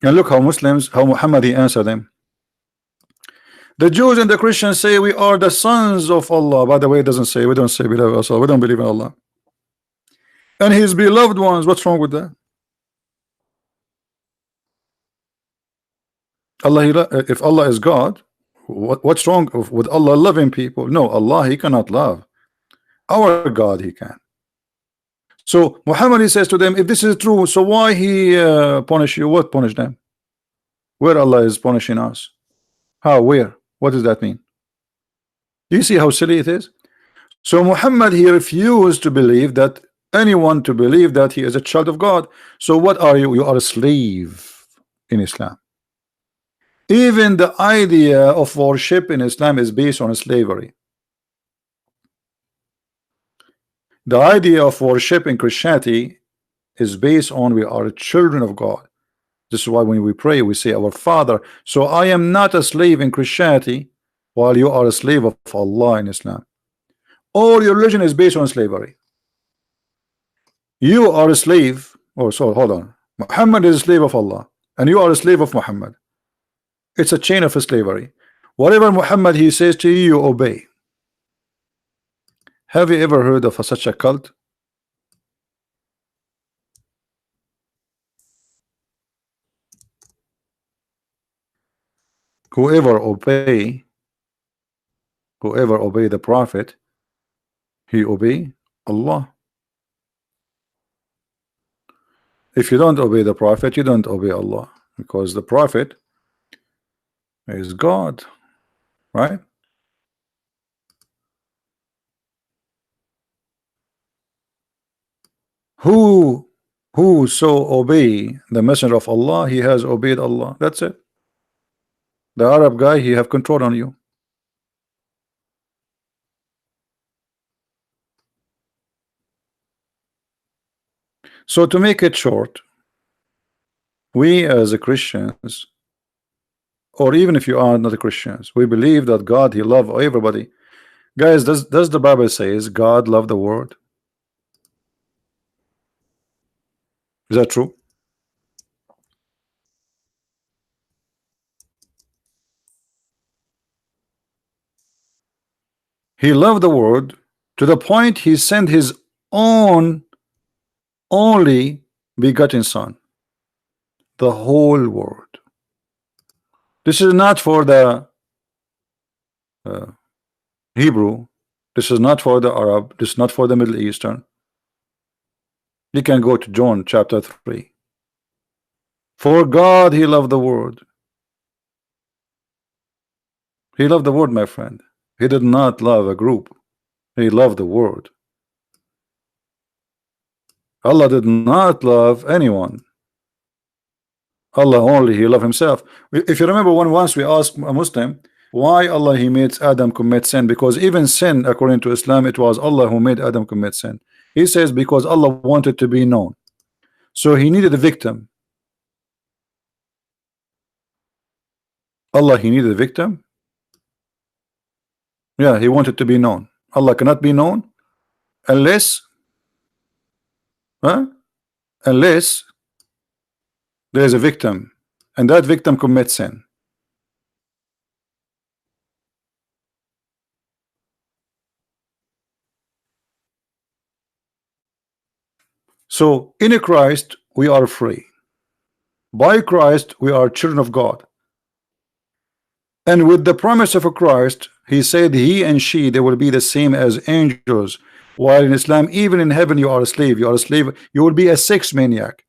And look how Muhammad he answered them. The Jews and the Christians say we are the sons of Allah. By the way, it doesn't say, we don't say beloved Allah. We don't believe in Allah. And His beloved ones. What's wrong with that? If Allah is God, what's wrong with Allah loving people? No, Allah He cannot love. Our God He can. So Muhammad he says to them, if this is true, so why He punish you? What punish them? Where Allah is punishing us? How? Where? What does that mean? Do you see how silly it is? So Muhammad he refused to believe that anyone to believe that he is a child of God. So what are you? You are a slave in Islam. Even the idea of worship in Islam is based on slavery. The idea of worship in Christianity is based on we are children of God. This is why when we pray we say our Father. So I am not a slave in Christianity while you are a slave of Allah in Islam. All your religion is based on slavery. You are a slave. Oh, so hold on. Muhammad is a slave of Allah and you are a slave of Muhammad. It's a chain of slavery. Whatever Muhammad he says to you, you obey. Have you ever heard of such a cult? Whoever obey the Prophet, he obey Allah. If you don't obey the Prophet, you don't obey Allah, because the Prophet is God, right? Who so obey the messenger of Allah, he has obeyed Allah. That's it. The Arab guy, he have control on you. So to make it short, we as a Christians, or even if you are not a Christians, we believe that God he love everybody. Guys, does the Bible says God love the world? Is that true? He loved the world to the point he sent his own only begotten son, the whole world. This is not for the Hebrew, this is not for the Arab, this is not for the Middle Eastern. You can go to John chapter 3. For God he loved the world. He loved the world, my friend. He did not love a group. He loved the world. Allah did not love anyone. Allah only he loved himself. If you remember, once we asked a Muslim, Why Allah He made Adam commit sin? Because even sin, according to Islam, it was Allah who made Adam commit sin. He says because Allah wanted to be known, so He needed a victim. Allah He needed a victim. Yeah, He wanted to be known. Allah cannot be known unless, huh? Unless there is a victim, and that victim commits sin. So in Christ we are free. By Christ we are children of God. And with the promise of a Christ, he said he and she, they will be the same as angels. While in Islam, even in heaven, you are a slave. You are a slave. You will be a sex maniac.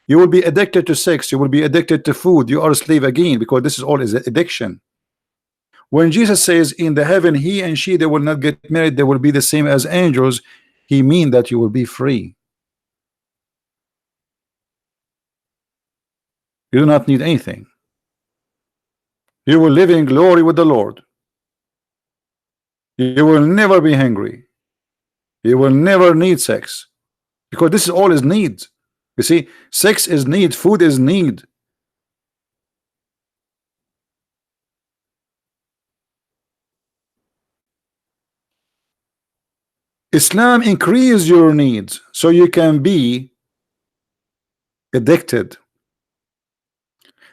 You will be addicted to sex. You will be addicted to food. You are a slave again, because this is all is addiction. When Jesus says in the heaven, he and she, they will not get married. They will be the same as angels. He means that you will be free. You do not need anything. You will live in glory with the Lord. You will never be hungry. You will never need sex, because this is all is need. You see, sex is need, food is need. Islam increase your needs so you can be addicted.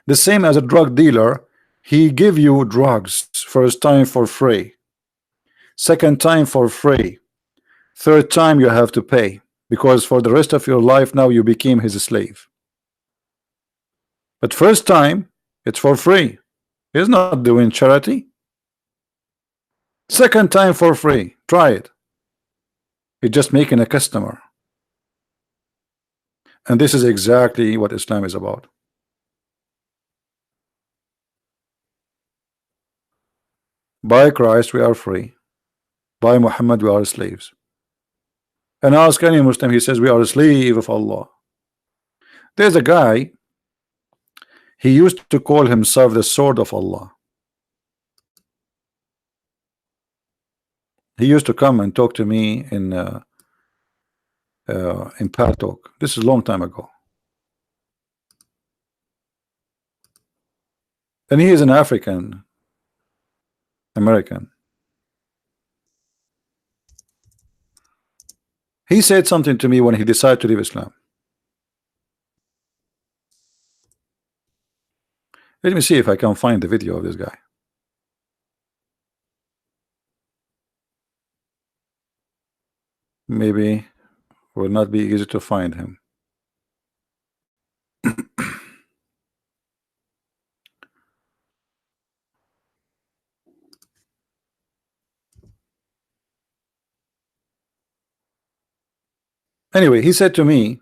The same as a drug dealer, he give you drugs first time for free, second time for free, third time you have to pay, because for the rest of your life now you became his slave. But first time it's for free. He's not doing charity. Second time for free. Try it. He's just making a customer. And this is exactly what Islam is about. By Christ we are free. By Muhammad we are slaves. And ask any Muslim, he says we are a slave of Allah. There's a guy, he used to call himself the sword of Allah. He used to come and talk to me in Pal Talk. This is a long time ago. And he is an African American. He said something to me when he decided to leave Islam. Let me see if I can find the video of this guy. Maybe it will not be easy to find him. Anyway, he said to me,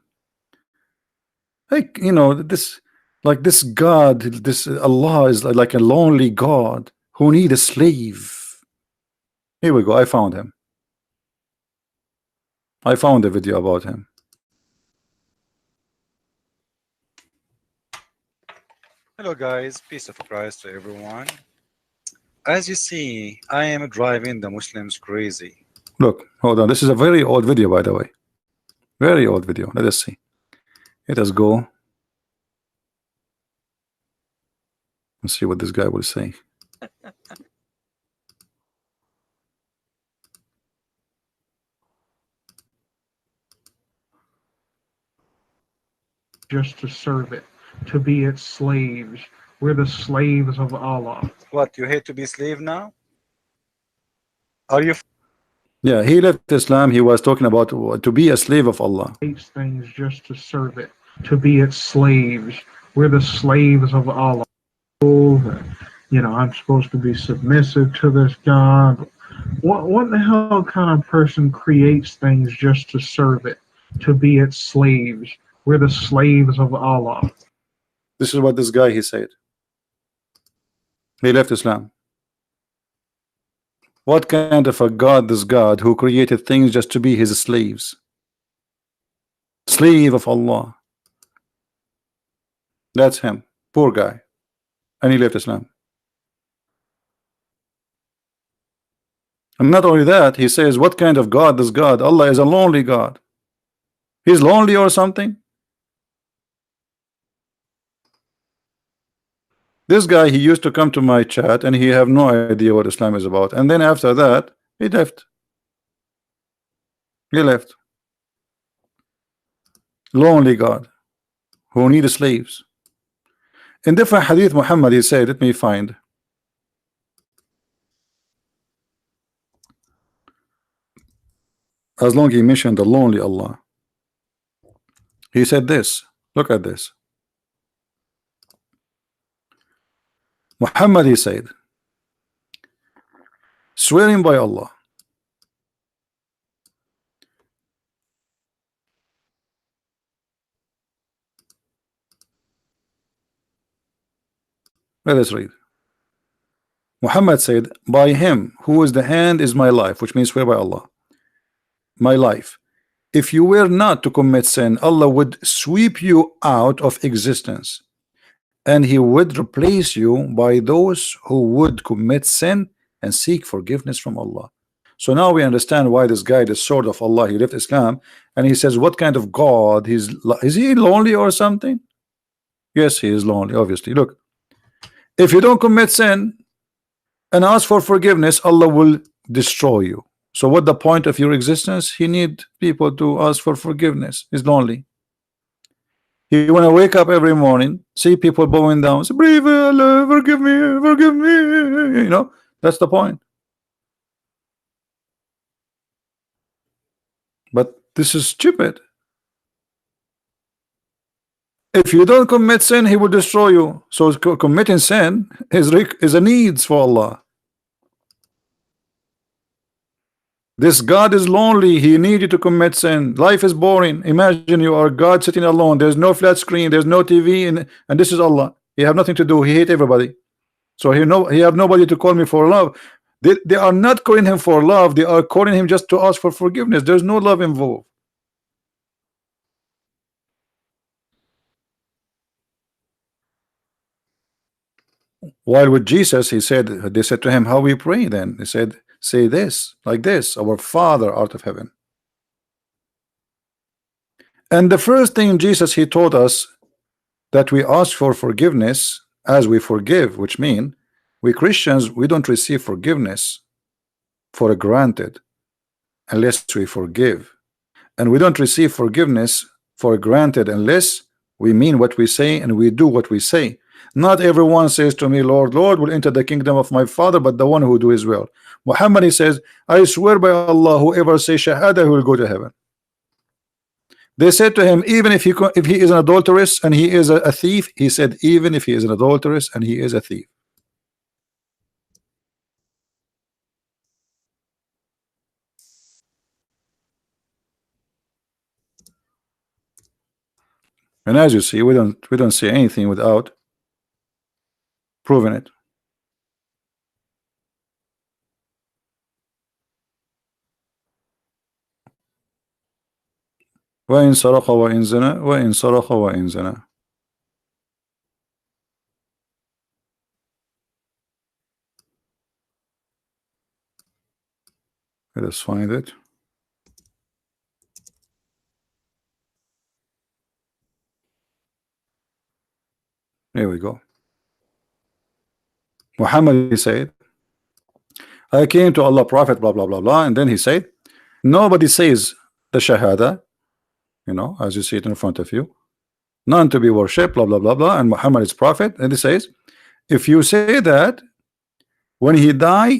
like, you know, this, like this God, this Allah is like a lonely God who need a slave. Here we go. I found him. I found a video about him. Hello guys, peace of Christ to everyone. As you see, I am driving the Muslims crazy. Look, hold on. This is a very old video, by the way. Very old video. Let us see. Let us go and see what this guy will say. Just to serve it, to be its slaves. We're the slaves of Allah. What, you hate to be slave now? Are you Yeah, he left Islam. He was talking about to be a slave of Allah. Hates things just to serve it, to be its slaves. We're the slaves of Allah. You know, I'm supposed to be submissive to this God. What the hell kind of person creates things just to serve it, to be its slaves? We're the slaves of Allah. This is what this guy he said. He left Islam. What kind of a God this God who created things just to be his slaves? Slave of Allah. That's him. Poor guy. And he left Islam. And not only that, he says, what kind of God is God? Allah is a lonely God. He's lonely or something? This guy, he used to come to my chat and he have no idea what Islam is about. And then after that, he left. He left. Lonely God who need slaves. In different hadith, Muhammad, he said, let me find. As long as he mentioned the lonely Allah, he said this. Look at this. Muhammad, he said, swearing by Allah, let us read. Muhammad said, by him who is the hand is my life, which means swear by Allah, my life. If you were not to commit sin, Allah would sweep you out of existence, and he would replace you by those who would commit sin and seek forgiveness from Allah. So now we understand why this guy, the sword of Allah, he left Islam, and he says, what kind of God? Is he lonely or something? Yes, he is lonely, obviously. Look, if you don't commit sin and ask for forgiveness, Allah will destroy you. So what the point of your existence? He need people to ask for forgiveness. He's lonely. He want to wake up every morning, see people bowing down, say, brave Allah, forgive me, forgive me. You know, that's the point. But this is stupid. If you don't commit sin, he will destroy you. So committing sin is a needs for Allah. This God is lonely. He needs you to commit sin. Life is boring. Imagine you are God sitting alone. There's no flat screen. There's no TV, and this is Allah. He have nothing to do. He hate everybody. So he have nobody to call me for love. They are not calling him for love. They are calling him just to ask for forgiveness. There's no love involved. While with Jesus, he said, they said to him, how we pray then? He said, say this, like this, our Father art of heaven. And the first thing Jesus, he taught us that we ask for forgiveness as we forgive, which mean we Christians, we don't receive forgiveness for granted unless we forgive. And we don't receive forgiveness for granted unless we mean what we say and we do what we say. Not everyone says to me, Lord, Lord, will enter the kingdom of my Father, but the one who do his will. Muhammad, he says, I swear by Allah, whoever says shahada, he will go to heaven. They said to him, even if he is an adulteress and he is a thief, he said, even if he is an adulteress and he is a thief. And as you see, we don't say anything without proving it. وإن سرق وإن زنى وإن سرق وإن زنى. Let us find it. Here we go. Muhammad, he said, I came to Allah Prophet, blah blah blah blah, and then he said, nobody says the shahada, you know, as you see it in front of you, none to be worshipped, blah blah blah blah, and Muhammad is prophet, and he says, if you say that, when he die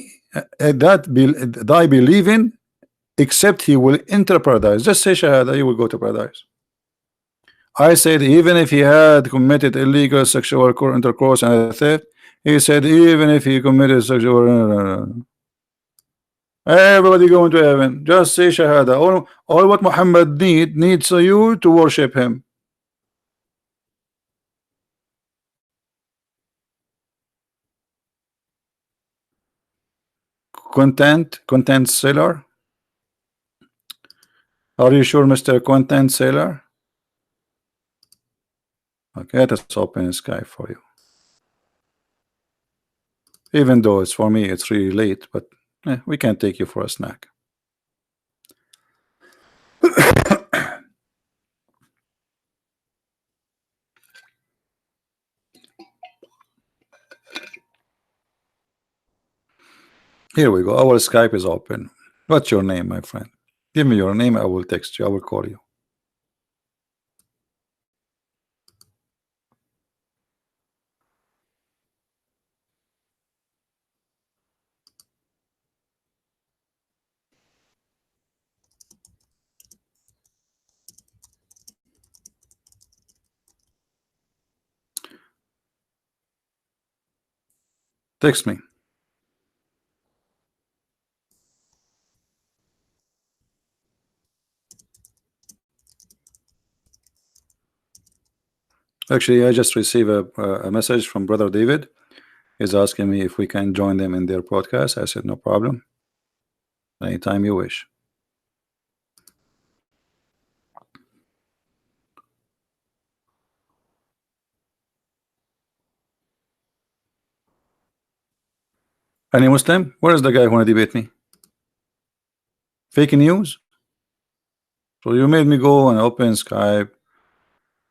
believing, except he will enter paradise. Just say shahada, you will go to paradise. I said, even if he had committed illegal sexual intercourse and theft, he said, even if he committed sexual, everybody going to heaven. Just say shahada. All what Muhammad needs you to worship him. Content seller. Are you sure, Mr. Content seller? Okay, let us open Skype for you. Even though it's for me, it's really late, but We can't take you for a snack. Here we go. Our Skype is open. What's your name, my friend? Give me your name. I will text you. I will call you. Text me. Actually, I just received a message from Brother David. He's asking me if we can join them in their podcast. I said, no problem. Anytime you wish. Any Muslim? Where is the guy who want to debate me? Fake news? So you made me go and open Skype,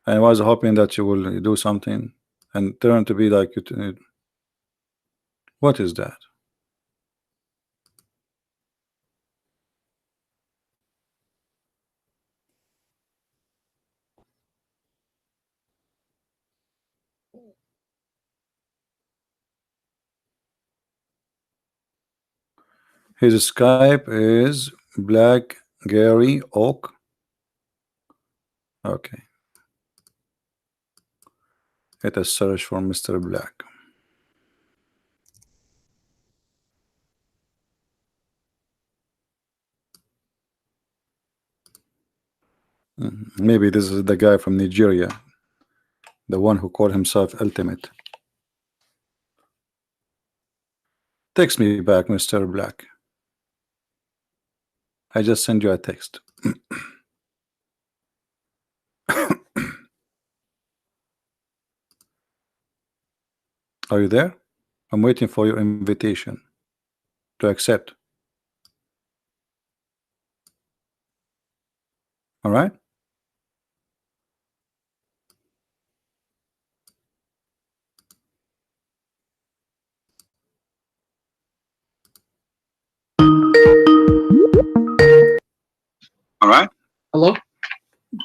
and I was hoping that you will do something and turn to be like you. What is that? His Skype is Black Gary Oak. Okay. Let us search for Mr. Black. Maybe this is the guy from Nigeria, the one who called himself Ultimate. Text me back, Mr. Black. I just send you a text. Are you there? I'm waiting for your invitation to accept. All right? All right. Hello?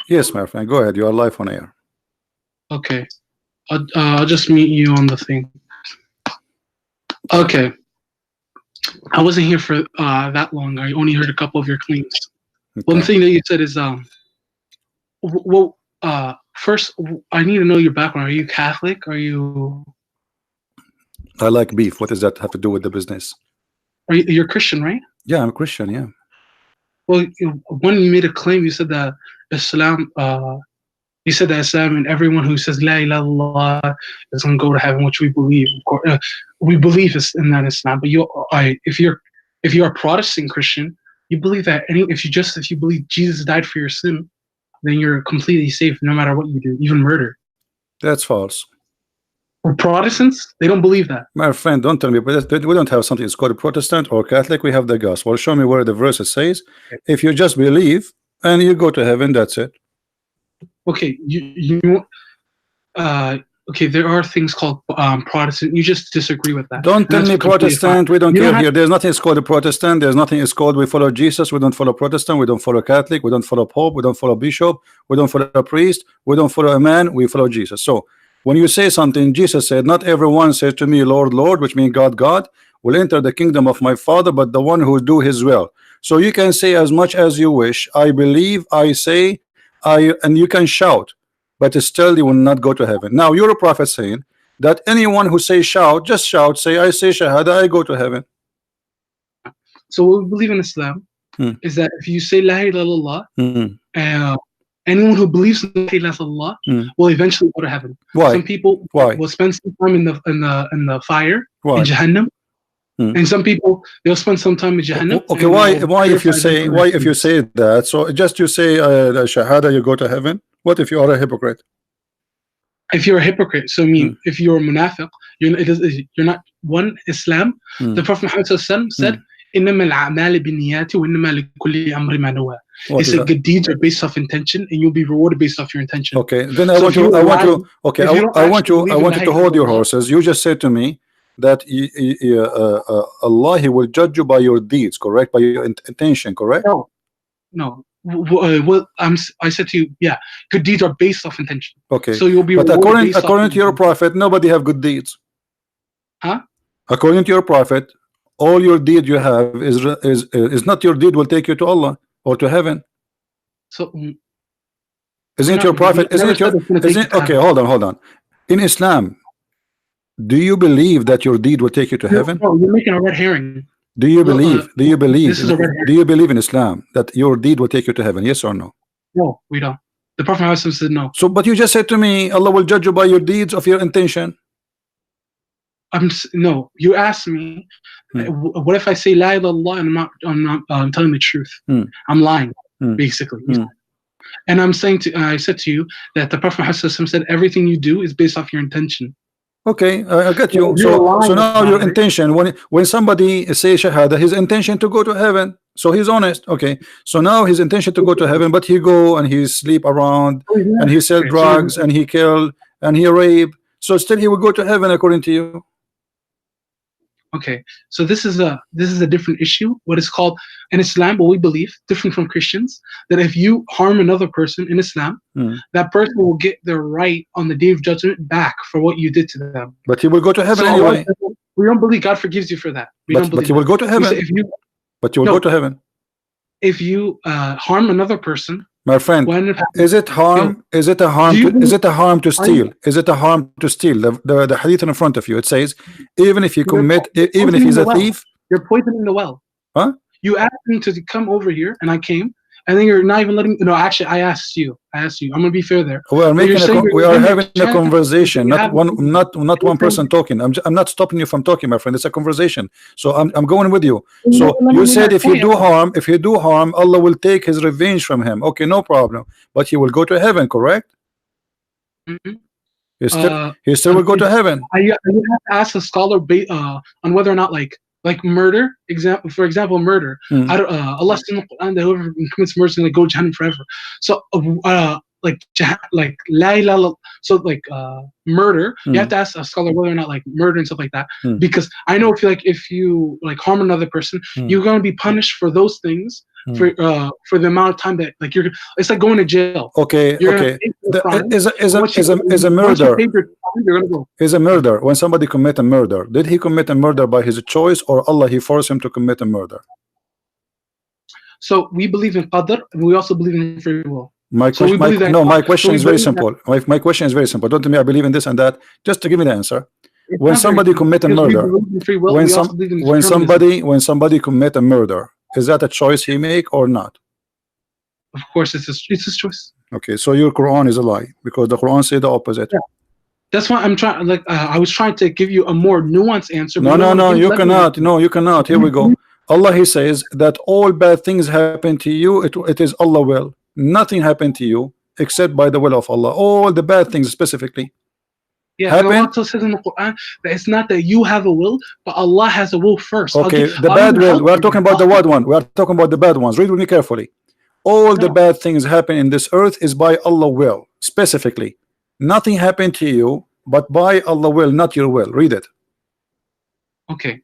Yes, my friend. Go ahead. You are live on air. Okay. I'll just meet you on the thing. Okay. I wasn't here for that long. I only heard a couple of your claims. Okay. One thing that you said is well, first I need to know your background. Are you Catholic? Are you I like beef. What does that have to do with the business? you're Christian, right? Yeah, I'm a Christian. Yeah. Well, when you made a claim, you said that Islam and everyone who says La ilaha illallah is going to go to heaven, which we believe. We believe in that Islam. But if you're a Protestant Christian, you believe that if you believe Jesus died for your sin, then you're completely safe no matter what you do, even murder. That's false. For Protestants, they don't believe that. My friend, don't tell me, but we don't have something that's called a Protestant or Catholic. We have the gospel. Show me where the verse says, if you just believe and you go to heaven, that's it. Okay, okay, there are things called Protestant. You just disagree with that. Don't tell me Protestant. We don't care here. There's nothing is called a Protestant. There's nothing is called we follow Jesus. We don't follow Protestant. We don't follow Catholic. We don't follow Pope. We don't follow Bishop. We don't follow a priest. We don't follow a man. We follow Jesus. So when you say something, Jesus said, not everyone says to me, Lord, Lord, which means God, God, will enter the kingdom of my Father, but the one who do his will. So you can say as much as you wish. I believe, I say, and you can shout, but still you will not go to heaven. Now you're a prophet saying that anyone who says shout, just shout, say I say shahada, I go to heaven. So what we believe in Islam is that if you say La ilaha illallah, anyone who believes in La ilaha illallah will eventually go to heaven. Why? Some people will spend some time in the fire in Jahannam. And some people they'll spend some time in Jahannam. Okay, why if you say that? So just you say shahada, you go to heaven. What if you are a hypocrite? If you're a hypocrite, so I mean, if you're a munafiq, you're not one Islam. The Prophet Muhammad said, إنما الأعمال بالنيات وإنما لكل أمر ما نوى. What He is said that? good deeds are based off intention, and you'll be rewarded based off your intention. Okay, then I So want if you. you I want lie- you. Okay, if you don't I want actually you. I believe in want la you to ilaha hold your illallah, horses. You just said to me that Allah He will judge you by your deeds, correct? By your intention, correct? no. Well, I said to you, yeah, good deeds are based off intention. Okay, So you'll be but rewarded based according off to your intention. prophet, nobody have good deeds. Huh? According to your prophet, all your deed you have is not your deed will take you to Allah or to heaven. So Isn't it no, your prophet? I never said it's gonna take you to Okay, heaven. hold on. In Islam, do you believe that your deed will take you to heaven? No, you're making a red herring. Do you believe This is a red herring. do you believe in Islam that your deed will take you to heaven? Yes or no? No, we don't. The Prophet Muhammad said no. So, but you just said to me, Allah will judge you by your deeds of your intention. No. You asked me, what if I say la ilaha illallah and I'm telling the truth? I'm lying, basically. And I'm saying I said to you that the Prophet Muhammad said everything you do is based off your intention. Okay, I get you. You're So now your lying. intention, when somebody says shahada, his intention to go to heaven, so he's honest. Okay, so now his intention to go to heaven, but he go and he sleep around and he sell drugs and he kill and he rape, so still he will go to heaven according to you. Okay, so this is a different issue. What is called in Islam, what we believe, different from Christians, that if you harm another person in Islam, that person will get their right on the day of judgment back for what you did to them. But he will go to heaven So anyway. we don't believe God forgives you for that. But you will go to heaven. But you will go to heaven. If you harm another person, my friend, is it harm? Is it a harm? Is it a harm to steal? Is it a harm to steal? The hadith in front of you, it says, even if you commit, even if he's a thief, you're poisoning the well. Huh? You asked me to come over here, and I came, and then you're not even letting me. No, actually, I asked you. I'm gonna be fair there. We are having a conversation, not one person talking. I'm not stopping you from talking, my friend. It's a conversation. So I'm going with you. So you said if you do harm, Allah will take his revenge from him. Okay, no problem. But he will go to heaven, correct? He still will go to heaven. You have to ask a scholar on whether or not like murder, for example, murder. Allah says in the Quran that whoever commits murder is going to go to Jahannam forever. So, like la ilaha, so like murder, you have to ask a scholar whether or not like murder and stuff like that, because I know if you like harm another person, you're going to be punished for those things for the amount of time that like it's like going to jail. Okay, is a murder. Is a murder. When somebody commit a murder, did he commit a murder by his choice, or Allah he forced him to commit a murder? So we believe in qadr, and we also believe in free will. My question is very simple. My question is very simple. Don't tell me I believe in this and that. Just to give me the answer. When somebody commit a murder, when somebody commit a murder, is that a choice he make or not? Of course, it's his choice. Okay, so your Quran is a lie because the Quran say the opposite. Yeah. That's why I'm trying. I was trying to give you a more nuanced answer. No, you cannot. No, you cannot. Here we go. Allah he says that all bad things happen to you. It is Allah will. Nothing happened to you except by the will of Allah. All the bad things specifically. Yeah, and Allah also says in the Quran that it's not that you have a will, but Allah has a will first. Okay, the bad will. We are talking about the bad one. We are talking about the bad ones. Read with me carefully. All the bad things happen in this earth is by Allah will, specifically. Nothing happened to you but by Allah will, not your will. Read it. Okay.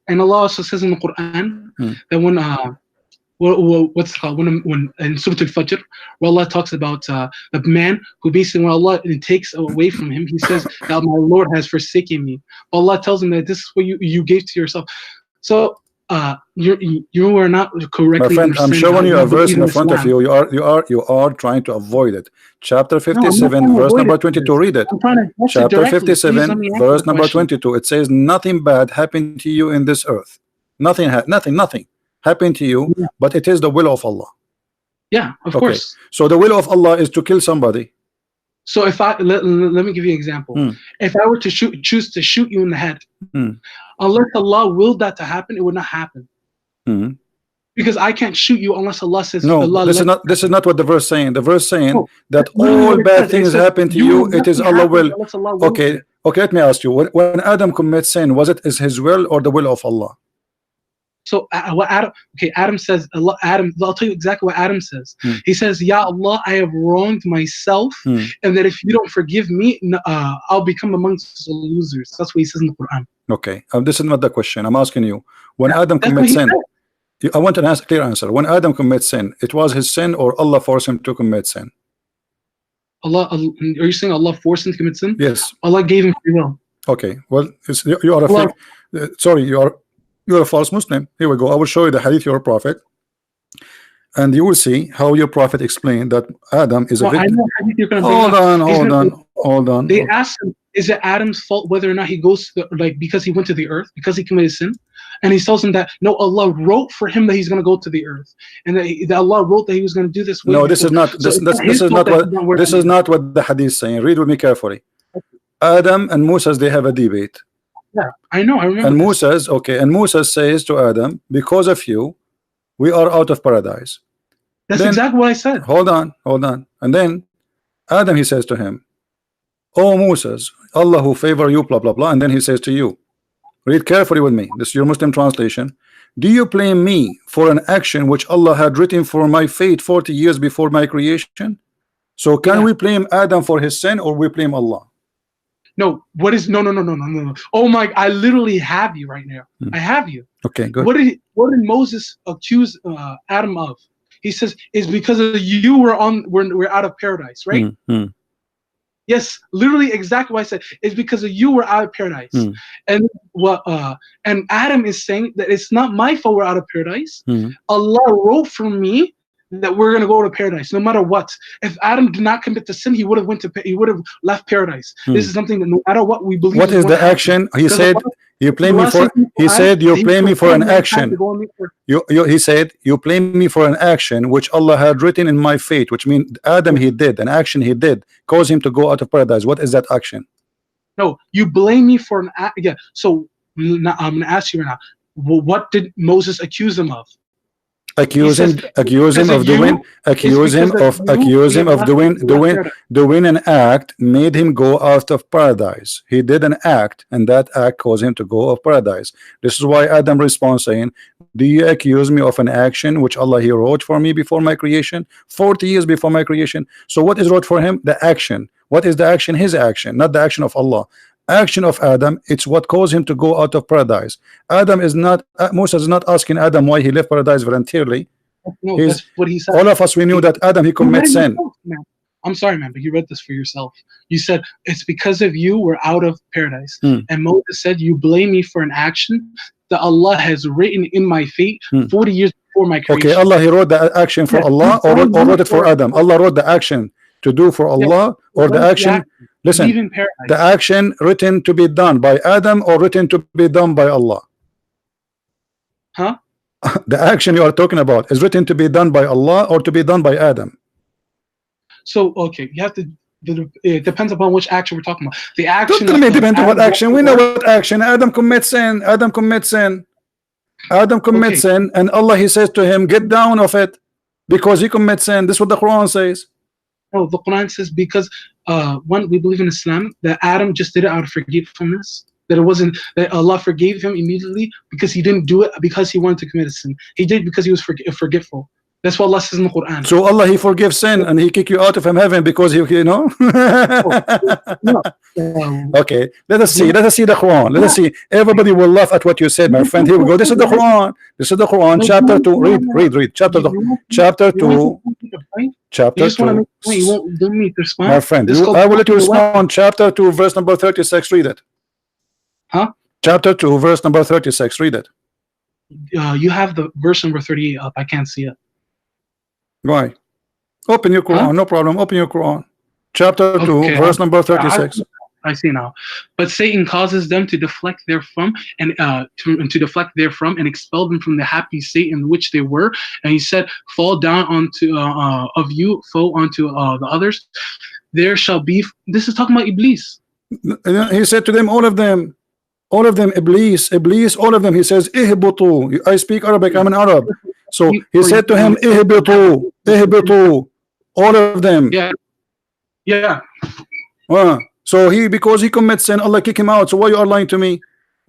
And Allah also says in the Quran that when what's it called, when in Surah Al-Fajr, where Allah talks about the man who basically when Allah takes away from him, he says that my Lord has forsaken me. Allah tells him that this is what you gave to yourself. So you are not correctly. My friend, I'm showing you a verse in front of you. You are trying to avoid it. Chapter 57, verse number 22. Read it. Chapter 57, verse number 22. It says, "Nothing bad happened to you in this earth. Nothing happened to you, but it is the will of Allah." Yeah, of course. So the will of Allah is to kill somebody. So if let me give you an example. If I were to choose to shoot you in the head, unless Allah willed that to happen, it would not happen. Because I can't shoot you unless Allah says. No, Allah this is not what the verse saying. The verse saying that all bad things happen to you. It is Allah will. Okay. Let me ask you. When Adam commits sin, was it his will or the will of Allah? So what Adam? Okay, Adam says. Adam. I'll tell you exactly what Adam says. He says, "Ya Allah, I have wronged myself, and that if you don't forgive me, I'll become amongst the losers." That's what he says in the Quran. Okay, this is not the question. I'm asking you. When Adam commits sin, I want an clear answer. When Adam commits sin, it was his sin, or Allah forced him to commit sin? Allah, are you saying Allah forced him to commit sin? Yes. Allah gave him free will. Okay. Well, you are a fake. Sorry, you're a false Muslim. Here we go. I will show you the hadith. You're a prophet, and you will see how your prophet explained that Adam is a victim. Hold on. They asked him, "Is it Adam's fault whether or not he goes to because he went to the earth, because he committed sin?" And he tells him that no, Allah wrote for him that he's going to go to the earth, and that Allah wrote that he was going to do this. No, this is not. This is not what the hadith is saying. Read with me carefully. Adam and Moses, they have a debate. Yeah, I know. I remember. And Moses, and Moses says to Adam, "Because of you, we are out of paradise." That's exactly what I said. Hold on. And then Adam, he says to him, "Oh Moses, Allah who favor you, blah blah blah." And then he says to you, read carefully with me. This is your Muslim translation. "Do you blame me for an action which Allah had written for my fate 40 years before my creation?" So can we blame Adam for his sin, or we blame Allah? No. What is no. Oh my! I literally have you right now. I have you. Okay, good. What did Moses accuse Adam of? He says, "It's because of you we're out of paradise," right? Yes, literally exactly what I said. It's because of you we're out of paradise. And Adam is saying that it's not my fault we're out of paradise. Allah wrote for me that we're gonna go to paradise no matter what. If Adam did not commit the sin, he would have left paradise. This is something that no matter what we believe. What is the action? He said you blame me for. He said you blame me for an action. He said you blame me for an action which Allah had written in my fate, which means Adam he did an action he did caused him to go out of paradise. What is that action? No, you blame me for an act. Yeah. So now, I'm gonna ask you right now. What did Moses accuse him of? Accuse him of doing an act made him go out of paradise. He did an act, and that act caused him to go out of paradise. This is why Adam responds saying, "Do you accuse me of an action which Allah he wrote for me before my creation, 40 years before my creation?" So what is wrote for him? The action. What is the action? His action, not the action of Allah. Action of Adam, it's what caused him to go out of paradise. Adam is not, Moses is not asking Adam why he left paradise voluntarily. No, that's what he said. All of us, we knew that Adam, he commits sin. I'm sorry, man, but you read this for yourself. You said, "It's because of you we're out of paradise." And Moses said, "You blame me for an action that Allah has written in my fate 40 years before my creation." Okay, Allah, he wrote the action for Allah, or wrote it for Adam? Allah wrote the action to do for Allah, or the action... Listen, the action written to be done by Adam or written to be done by Allah? Huh? The action you are talking about is written to be done by Allah or to be done by Adam? So, okay, you have to... It depends upon which action we're talking about. The action... Don't tell me depends on what action. We know what action. Adam commits sin. Adam commits sin. And Allah, he says to him, "Get down of it," because he commits sin. This is what the Quran says. No, the Quran says because we believe in Islam that Adam just did it out of forgetfulness. That it wasn't that Allah forgave him immediately because he didn't do it because he wanted to commit a sin. He did it because he was forgetful. That's what Allah says in the Quran. So Allah, he forgives sin and he kick you out of heaven because you know. Okay, let us see the Quran. Let us see. Everybody will laugh at what you said, my friend. Here we go. This is the Quran. Chapter 2. Read chapter 2. You won't need to respond. My friend, I will let you respond. Chapter 2, verse number 36. Read it. Huh? Chapter 2, verse number 36. Read it. You have the verse number 38 up. I can't see it. Why? Open your Quran. No problem. Open your Quran. Chapter 2, verse number 36. I see now. But Satan causes them to deflect therefrom and to deflect therefrom and expel them from the happy state in which they were. And he said, "Fall down onto of you, fall onto the others. There shall be." This is talking about Iblis. He said to them, all of them, Iblis, all of them. He says, "Ihbitu." I speak Arabic. I'm an Arab. So he said to him, "Ihbitu," all of them. Yeah. So because he commits sin, Allah kick him out. So why you are lying to me?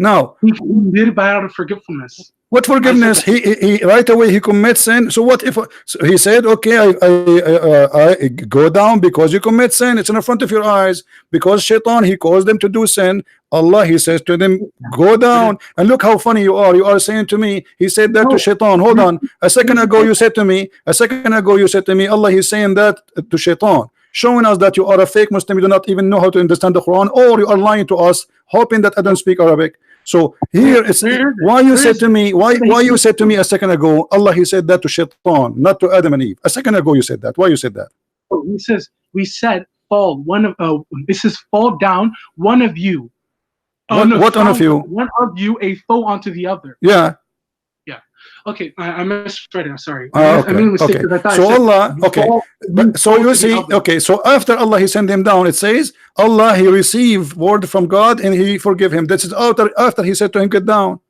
Now, He did it by out of forgetfulness. what forgiveness? He right away he commits sin. So what if so he said, okay, I go down because you commit sin. It's in front of your eyes. Because shaitan, he caused them to do sin. Allah, he says to them, go down. And look how funny you are. You are saying to me, he said that to shaitan. Hold on. A second ago you said to me, Allah, he's saying that to shaitan, showing us that you are a fake Muslim. You do not even know how to understand the Quran, or you are lying to us, hoping that I don't speak Arabic. So here it's why you said to me, why you said to me a second ago, Allah, he said that to shaitan, not to Adam and Eve. A second ago you said that. Why you said that? He says, we said fall, one of this is fall down, one of you. What one of you? One of you a foe onto the other. Yeah. Okay, I misread it. I'm sorry. Okay. I made a mistake. Okay. So Allah, okay. But so you see, okay. So after Allah, he sent him down. It says Allah, he received word from God and he forgive him. This is after he said to him, get down.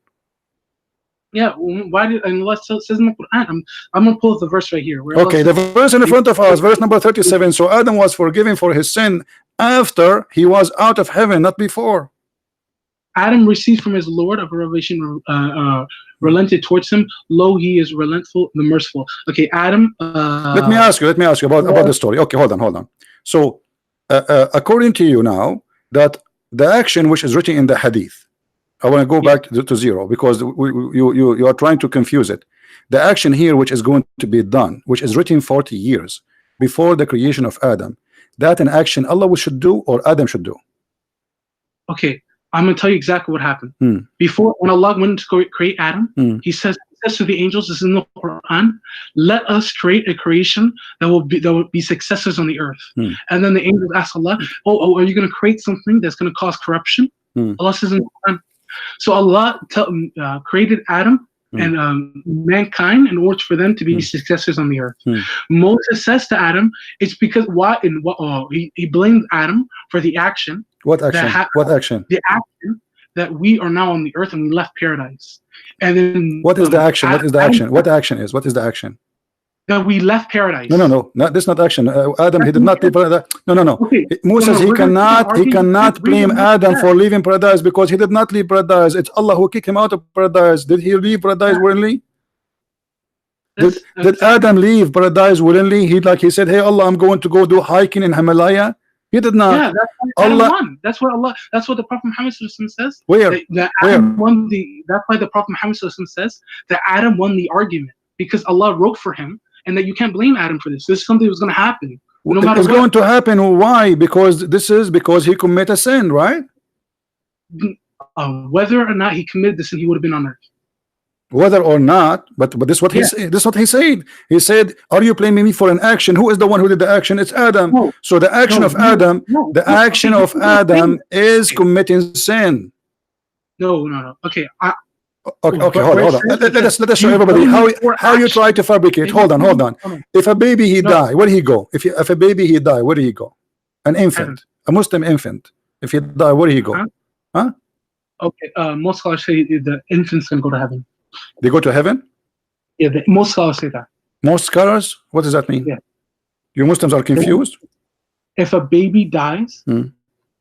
Yeah. Why did Allah says in the Quran? I'm gonna pull up the verse right here. Okay, the verse in front of us, verse number 37. So Adam was forgiven for his sin after he was out of heaven, not before. Adam received from his Lord of revelation, relented towards him. Lo, he is relentful, the merciful. Okay, Adam. Let me ask you about the story. Okay, hold on. So, according to you now, that the action which is written in the hadith, I want to go back to zero because you are trying to confuse it. The action here which is going to be done, which is written 40 years before the creation of Adam, that an action Allah should do or Adam should do? Okay. I'm going to tell you exactly what happened. Before, when Allah went to create Adam, he says to the angels, this is in the Quran, let us create a creation that will be successors on the earth. And then the angels ask Allah, are you going to create something that's going to cause corruption? Allah says in the Quran. So Allah created Adam and mankind in order for them to be successors on the earth. Moses says to Adam, it's because he blamed Adam for the action. What action? What action? The action that we are now on the earth and we left paradise. And then what is the action? What is the action? What action is? What is the action? That we left paradise. No. This is not action. Adam, he did not leave paradise. No. Okay. Moses, he cannot blame Adam for leaving paradise because he did not leave paradise. It's Allah who kicked him out of paradise. Did he leave paradise willingly? Did Adam leave paradise willingly? He said, hey Allah, I'm going to go do hiking in Himalaya. He did not. Yeah, that's why Allah won. That's what the Prophet Muhammad says. Where? That Adam won that's why the Prophet Muhammad says that Adam won the argument because Allah wrote for him, and that you can't blame Adam for this. This is something that was going to happen. No matter it's what. going to happen. Why? Because he committed a sin, right? Whether or not he committed the sin, he would have been on earth. Whether or not, but this is what he said. This is what he said. He said, "Are you blaming me for an action? Who is the one who did the action? It's Adam. No. So the action of Adam, action of Adam is committing sin." No. Okay. Okay, hold on. Let us show everybody how you try to fabricate. Hold on. If a baby he die, where did he go? If a baby he die, where did he go? An infant, a Muslim infant. If he die, where did he go? Huh? Okay. Most scholars say the infant's gonna go to heaven. They go to heaven? Yeah, most scholars say that. Most scholars? What does that mean? Yeah. You Muslims are confused? If a baby dies,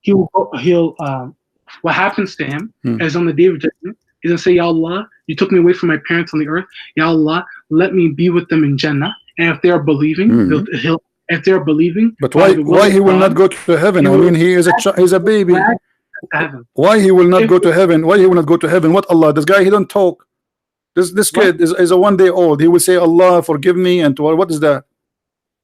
what happens to him is on the day of judgment, he's gonna say, Ya Allah, you took me away from my parents on the earth. Ya Allah, let me be with them in Jannah. And if they are believing, if they're believing. But why he will not go to heaven? I mean, he's a baby. Why he will not go to heaven? Why he will not go to heaven? What Allah? This guy, he don't talk. This kid is a 1 day old. He will say, Allah, forgive me. And what is that?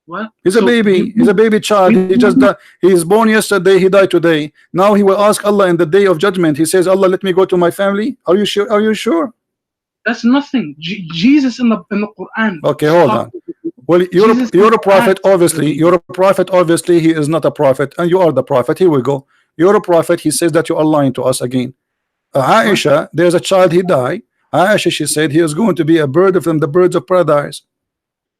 What? He's a baby. He's a baby child. He just died. He is born yesterday. He died today. Now he will ask Allah in the day of judgment. He says, Allah, let me go to my family. Are you sure? Are you sure? That's nothing. Jesus in the Quran. Okay, hold on. Well, you're a prophet, obviously. You're a prophet, obviously. He is not a prophet, and you are the prophet. Here we go. You're a prophet. He says that you are lying to us again. Aisha, there's a child. He died. Aisha, she said he is going to be a bird from the birds of paradise.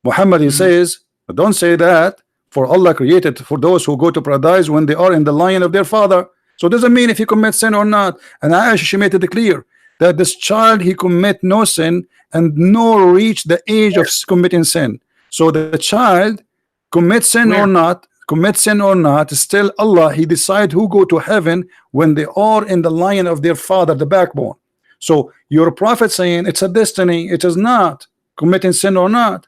Muhammad, he says, don't say that, for Allah created for those who go to paradise when they are in the line of their father. So it doesn't mean if he commits sin or not. And Aisha, she made it clear that this child, he commit no sin and nor reach the age of committing sin. So the child commits sin or not, commit sin or not, still Allah, He decide who go to heaven when they are in the line of their father, the backbone. So your prophet saying it's a destiny, it is not committing sin or not.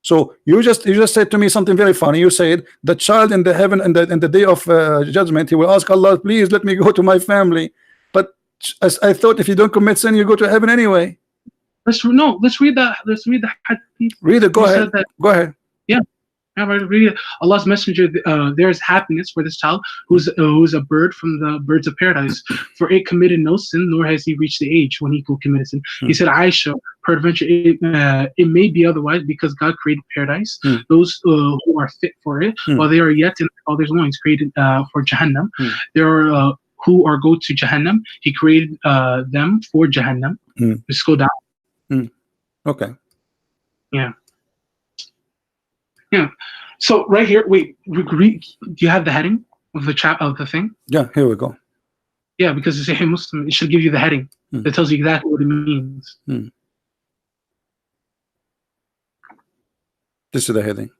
So you just said to me something very funny. You said the child in the heaven and in the day of judgment, he will ask Allah, please let me go to my family. But as I thought, if you don't commit sin, you go to heaven anyway. Let's read that. Let's read the hadith. Read it. Go You ahead. said that- Go ahead. Read it. Allah's messenger, there is happiness for this child who's a bird from the birds of paradise, for it committed no sin, nor has he reached the age when he could commit a sin. He said, Aisha, peradventure it may be otherwise, because God created paradise, those who are fit for it, while they are yet in their father's loins, created for Jahannam. There are who are go to Jahannam. He created them for Jahannam. Let's go down. Okay. Yeah. So right here, wait. Do you have the heading of the chat of the thing? Yeah. Here we go. Yeah, because it's a Muslim. It should give you the heading that tells you exactly what it means. This is the heading.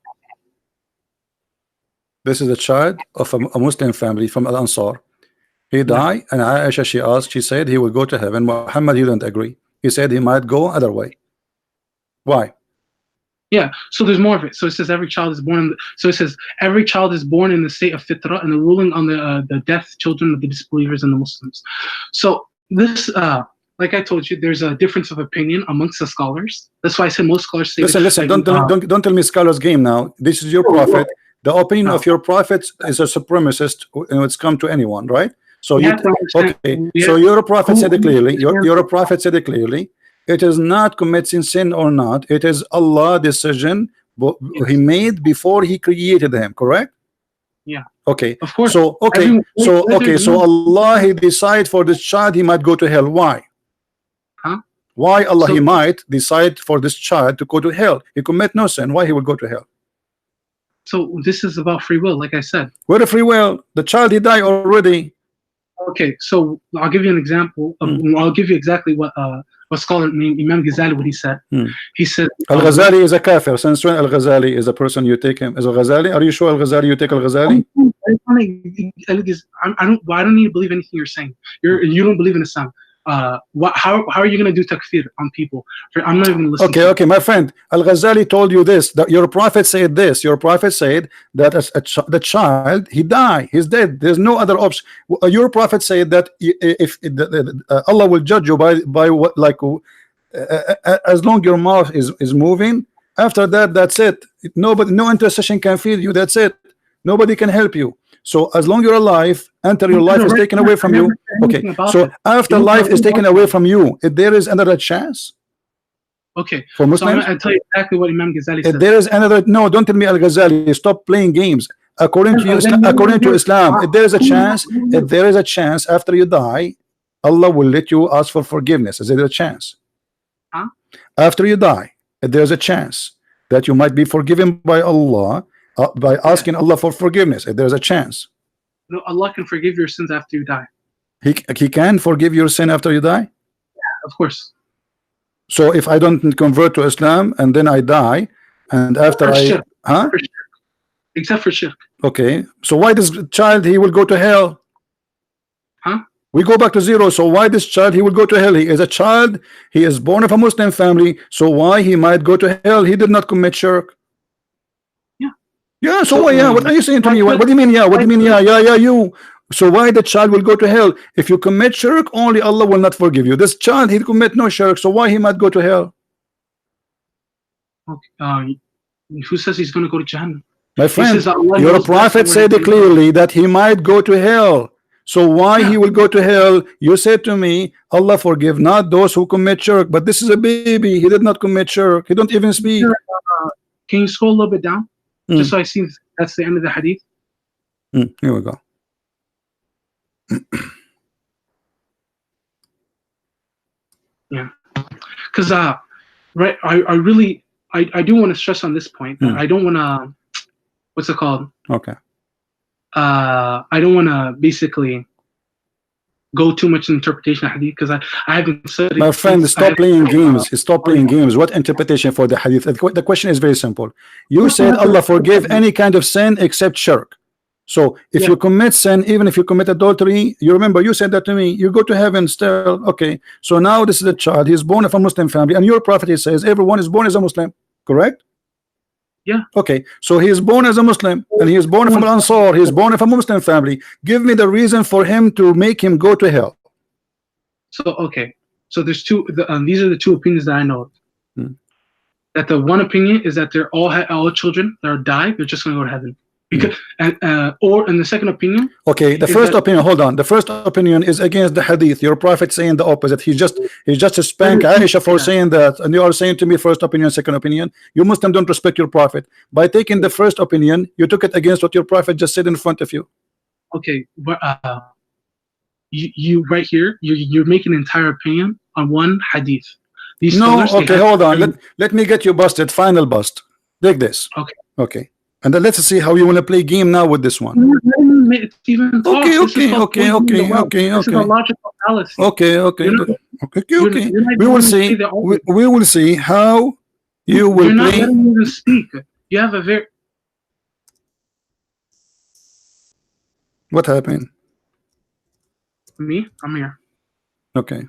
This is a child of a Muslim family from Al Ansar. He died, and Aisha, she said he will go to heaven. Muhammad, he didn't agree. He said he might go other way. Why? Yeah, so there's more of it. So it says every child is born. So it says every child is born in the state of fitrah, and the ruling on the deaf children of the disbelievers and the Muslims. So this, like I told you, there's a difference of opinion amongst the scholars. That's why I said most scholars say. Listen. Don't tell me scholars game now. This is your prophet. The opinion of your prophet is a supremacist when it's come to anyone, right? So So your prophet said it clearly. Your prophet said it clearly. It is not committing sin or not. It is Allah decision He made before He created them. Correct? Yeah. Okay. Of course. So So Allah, He decide for this child he might go to hell. Why? Why Allah He might decide for this child to go to hell? He commit no sin. Why he will go to hell? So this is about free will, like I said. Where the free will? The child, he died already. Okay, so I'll give you an example. I'll give you exactly what scholar named Imam Ghazali, what he said. He said Al-Ghazali is a kafir. Since when Al-Ghazali is a person you take him as Al-Ghazali? Are you sure Al-Ghazali you take Al-Ghazali? I don't need to believe anything you're saying. You don't believe in Islam. How are you going to do takfir on people? I'm not even listening. Okay, my friend. Al-Ghazali told you this, that your prophet said this. Your prophet said that the child, he died, he's dead. There's no other option. Your prophet said that if Allah will judge you by what, like as long your mouth is moving, after that, that's it. No intercession can feed you. That's it. Nobody can help you. So as long you're alive, until your life is taken away from you. Okay. So after life is taken away from you, if there is another chance. Okay. For Muslims, so I'll tell you exactly what Imam Ghazali said. If there is another, no, don't tell me Al-Ghazali. Stop playing games. According to Islam, if there is a chance after you die, Allah will let you ask for forgiveness. Is there a chance? After you die, if there is a chance that you might be forgiven by Allah. By asking Allah for forgiveness, if there's a chance. No, Allah can forgive your sins after you die. He can forgive your sin after you die? Yeah, of course. So if I don't convert to Islam and then I die, and after Except for shirk. Okay, so why this child, he will go to hell? We go back to zero. So why this child, he will go to hell? He is a child, he is born of a Muslim family, so why he might go to hell? He did not commit shirk. Yeah, so what are you saying to me? What do you mean? Yeah, what do you mean? Yeah, you. So why the child will go to hell? If you commit shirk, only Allah will not forgive you. This child, he commit no shirk, so why he might go to hell? Okay. Who says he's going to go to Jahannam? My friend, your prophet said clearly that he might go to hell. So why he will go to hell? You said to me, Allah forgive not those who commit shirk, but this is a baby. He did not commit shirk. He don't even speak. Can you scroll a little bit down? Just so I see that's the end of the hadith. Here we go. Yeah, because right, I really do want to stress on this point. I don't want to. What's it called? Okay. I don't want to basically go too much in interpretation of hadith because I haven't studied. My friend, stop playing games. Stop playing games. What interpretation for the hadith? The question is very simple. You said Allah forgave any kind of sin except shirk. So if you commit sin, even if you commit adultery, you remember you said that to me, you go to heaven still. Okay, so now this is a child, he's born of a Muslim family, and your prophet says everyone is born as a Muslim, correct? Yeah. Okay, so he is born as a Muslim, and he is born from Al-Ansar, he is born of a Muslim family. Give me the reason for him to make him go to hell. So okay, so there's two. These are the two opinions that I know of. That the one opinion is that they're all children that are die, they're just going to go to heaven. Because, or in the second opinion, okay, the first opinion, hold on, the first opinion is against the hadith. Your prophet saying the opposite. He's just a spank Aisha for saying that, and you are saying to me first opinion, second opinion. You Muslim don't respect your prophet. By taking the first opinion, you took it against what your prophet just said in front of you. Okay, but you right here, you're making an entire opinion on one hadith. These scholars, okay, hold on, let me get you busted. Final bust. Take this. Okay. And then let's see how you want to play game now with this one. Okay. This is a logical fallacy. Okay. We will see. We will see how you will You're not play. letting me speak. You have a very. What happened? Me? I'm here. Okay.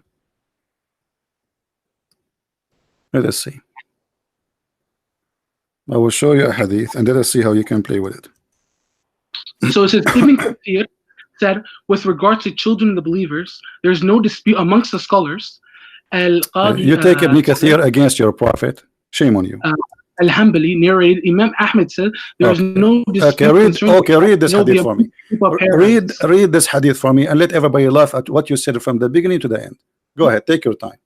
Let us see. I will show you a hadith and let us see how you can play with it. So it says, Ibn Kathir said, with regard to children of the believers, there's no dispute amongst the scholars. You take Ibn Kathir against your prophet. Shame on you. Al-Hanbali narrated, Imam Ahmed said, there's no dispute. Read this hadith for me. Read this hadith for me and let everybody laugh at what you said from the beginning to the end. Go ahead, take your time.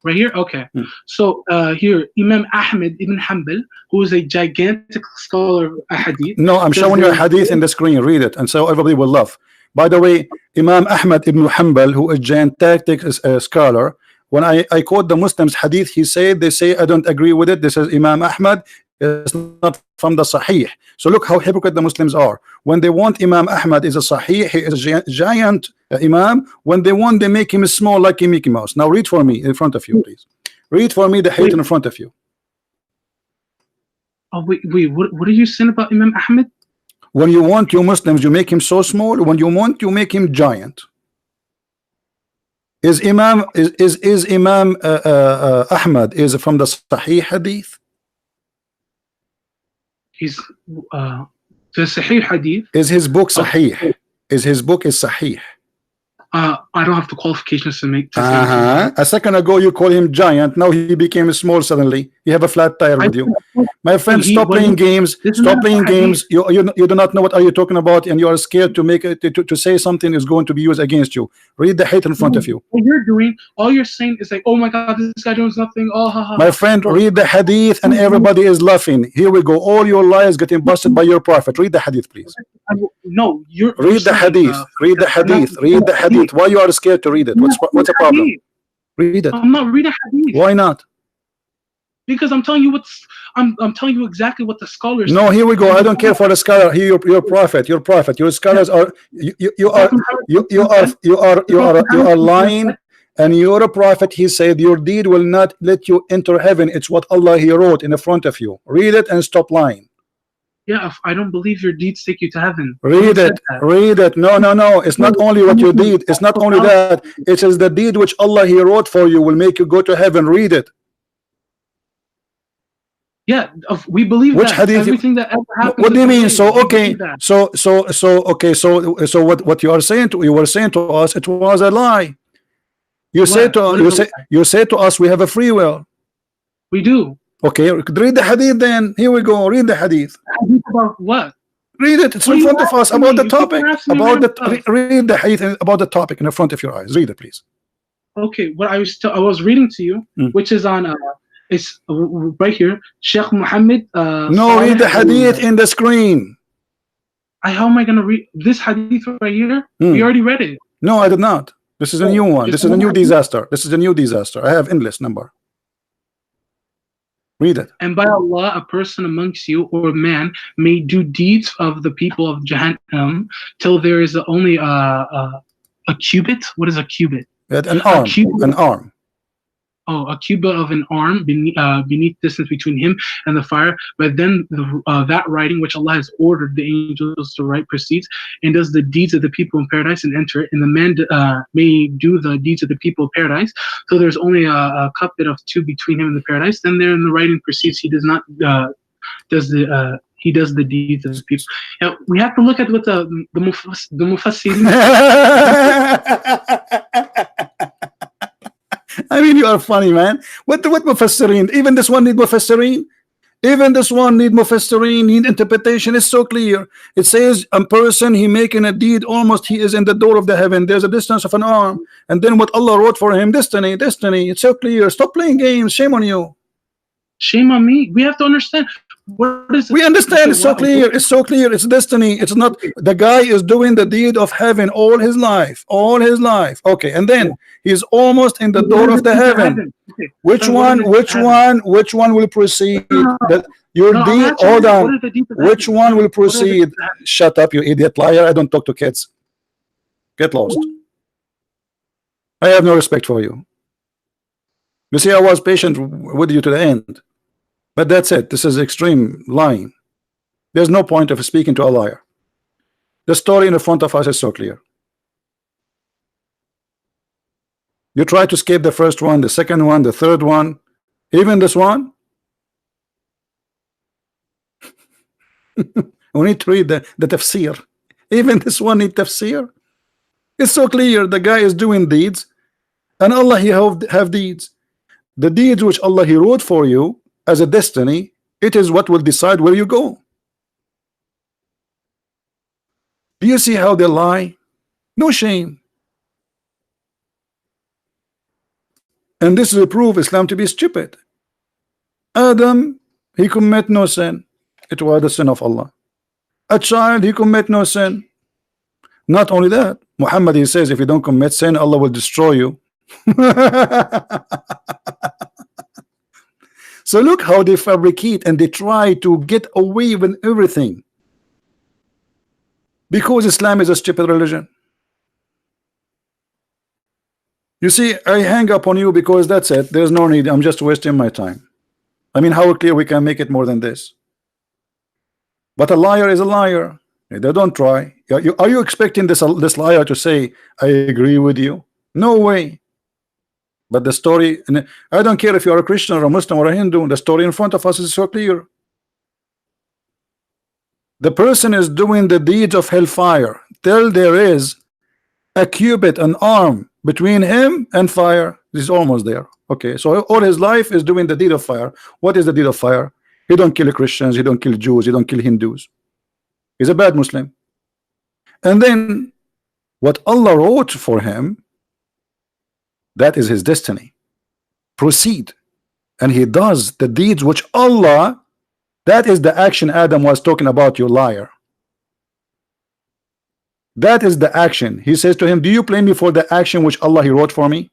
Right here? Okay. So here, Imam Ahmed ibn Hanbal, who is a gigantic scholar of hadith. No, I'm showing you a hadith in the screen. Read it, and so everybody will laugh. By the way, Imam Ahmed ibn Hanbal, who is a gigantic scholar, when I quote the Muslims hadith, they say I don't agree with it. This is Imam Ahmed. It's not from the Sahih. So look how hypocrite the Muslims are. When they want Imam Ahmad is a Sahih, he is a giant Imam. When they want, they make him small like a Mickey Mouse. Now read for me in front of you, please. Read for me the hadith in front of you. Oh wait, what are you saying about Imam Ahmad? When you want you Muslims, you make him so small. When you want, you make him giant. Is Imam Ahmad is from the Sahih hadith? He's the Sahih hadith. Is his book Sahih? Is his book Sahih? I don't have the qualifications to make. A second ago you call him giant. Now he became small suddenly. You have a flat tire with you. My friend, stop playing games. Stop playing games. You do not know what are you talking about, and you are scared to make it to say something is going to be used against you. Read the hadith in front of you. What you're doing, all you're saying is like, oh my God, this guy knows nothing. Oh, ha, ha. My friend, read the hadith, and everybody is laughing. Here we go. All your lies getting busted by your prophet. Read the hadith, please. No, you're. Read the hadith. Read the hadith. Read the hadith. Why you are scared to read it? What's the problem? Read it. I'm not reading hadith. Why not? Because I'm telling you I'm telling you exactly what the scholars. No, here we go. I don't care for the scholar. Here, your prophet. Your scholars are you are lying. And your prophet, he said, your deed will not let you enter heaven. It's what Allah he wrote in the front of you. Read it and stop lying. Yeah, if I don't believe your deeds take you to heaven. Read it. Read it. No. It's not only what you did. It's not only that. It is the deed which Allah he wrote for you will make you go to heaven. Read it. Yeah, we believe which that. Hadith Everything that ever happened. What do you mean? So okay. So what you are saying you were saying to us, it was a lie. You say to us we have a free will. We do. Okay, read the hadith then. Here we go. Read the hadith. Hadith about what? Read it. It's in front of us about the topic. Read the hadith about the topic in front of your eyes. Read it, please. Okay, what I was reading to you, which is on it's right here. Sheikh Muhammad. No, read the hadith in the screen. How am I gonna read this hadith right here? We already read it. No, I did not. This is a new one. This is a new disaster. This is a new disaster. I have endless number. Read it. And by Allah, a person amongst you or a man may do deeds of the people of Jahannam till there is only A cubit? What is a cubit? An A arm. cubit. An arm. Oh, a cubit of an arm beneath distance between him and the fire. But then that writing, which Allah has ordered the angels to write, proceeds and does the deeds of the people in paradise and enter it. And the man may do the deeds of the people of paradise. So there's only a cubit of two between him and the paradise. Then there in the writing proceeds, he does not he does the deeds of the people. Now, we have to look at what the Mufassirin. I mean, you are funny, man. What Mufassirin? Even this one need Mufassirin? Even this one need Mufassirin, need interpretation. It's so clear. It says a person, he making a deed, almost he is in the door of the heaven. There's a distance of an arm. And then what Allah wrote for him, destiny, destiny. It's so clear. Stop playing games. Shame on you. Shame on me. We have to understand. What is it? We understand. It's so clear. It's so clear. It's destiny. It's not the guy is doing the deed of heaven all his life. All his life. Okay. And then he's almost in the door of the heaven. Okay. Which So one will proceed? That your deed, hold on. Which one will proceed? Shut up, you idiot liar. I don't talk to kids. Get lost. I have no respect for you. You see, I was patient with you to the end. But that's it. This is extreme lying. There's no point of speaking to a liar. The story in front of us is so clear. You try to escape the first one, the second one, the third one, even this one. We need to read the tafsir. Even this one need tafsir. It's so clear. The guy is doing deeds, and Allah he have deeds. The deeds which Allah he wrote for you as a destiny, it is what will decide where you go. Do you see how they lie? No shame. And this will prove Islam to be stupid. Adam, he commit no sin. It was the sin of Allah. A child, he commit no sin. Not only that, Muhammad he says, if you don't commit sin, Allah will destroy you. So look how they fabricate and they try to get away with everything, because Islam is a stupid religion. You see, I hang up on you because that's it. There's no need. I'm just wasting my time. I mean, how clear we can make it more than this? But a liar is a liar. They don't try. Are you expecting this liar to say, I agree with you? No way. But the story, I don't care if you are a Christian or a Muslim or a Hindu, the story in front of us is so clear. The person is doing the deeds of hellfire till there is a cubit, an arm between him and fire. He's almost there. Okay, so all his life is doing the deed of fire. What is the deed of fire? He don't kill Christians, he don't kill Jews, he don't kill Hindus. He's a bad Muslim. And then what Allah wrote for him, that is his destiny. Proceed. And he does the deeds which Allah, that is the action Adam was talking about, you liar. That is the action. He says to him, do you blame me for the action which Allah he wrote for me?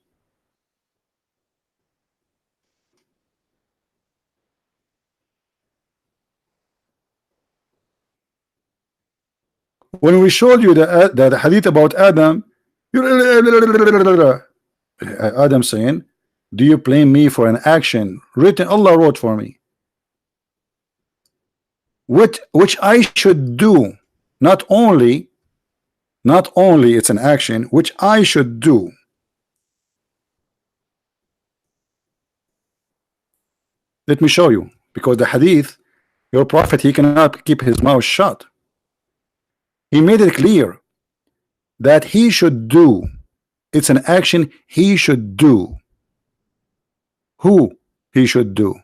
When we showed you the hadith about Adam, Adam saying, do you blame me for an action written Allah wrote for me, which I should do? Not only it's an action which I should do. Let me show you, because the hadith, your prophet, he cannot keep his mouth shut. He made it clear that he should do. It's an action he should do. Who he should do?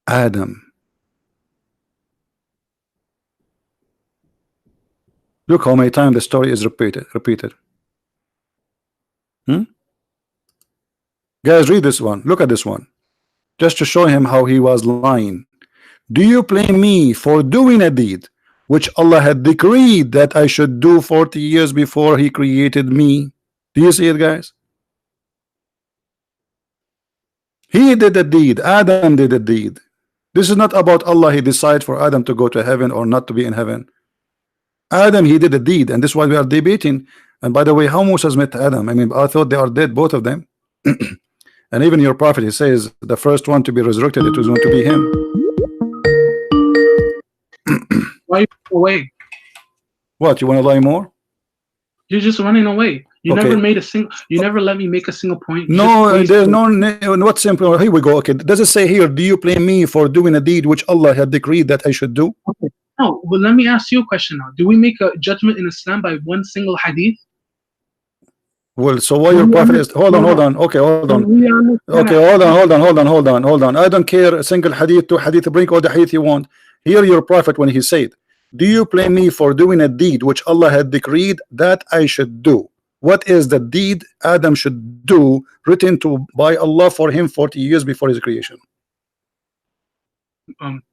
Adam. Look how many times the story is repeated. Guys, read this one. Look at this one, just to show him how he was lying. Do you blame me for doing a deed which Allah had decreed that I should do 40 years before he created me? Do you see it, guys? He did the deed. Adam did the deed. This is not about Allah. He decides for Adam to go to heaven or not to be in heaven. Adam, he did the deed, and this is why we are debating And by the way, how Moses met Adam? I mean, I thought they are dead, both of them. And even your prophet, he says the first one to be resurrected, it was going to be him. Why are you away? What, you want to lie more? You're just running away. You Okay. never made a single. You never let me make a single point. You No, just there's wasted- no. What simple? Here we go. Okay, does it say here? Do you blame me for doing a deed which Allah had decreed that I should do? Okay. No, but let me ask you a question now. Do we make a judgment in Islam by one single hadith? Well, so why your prophet is? Hold on. Okay, hold on. Okay, hold on. I don't care. A single hadith, two hadith, bring all the hadith you want. Hear your prophet when he said, "Do you blame me for doing a deed which Allah had decreed that I should do?" What is the deed Adam should do, written to by Allah for him 40 years before his creation?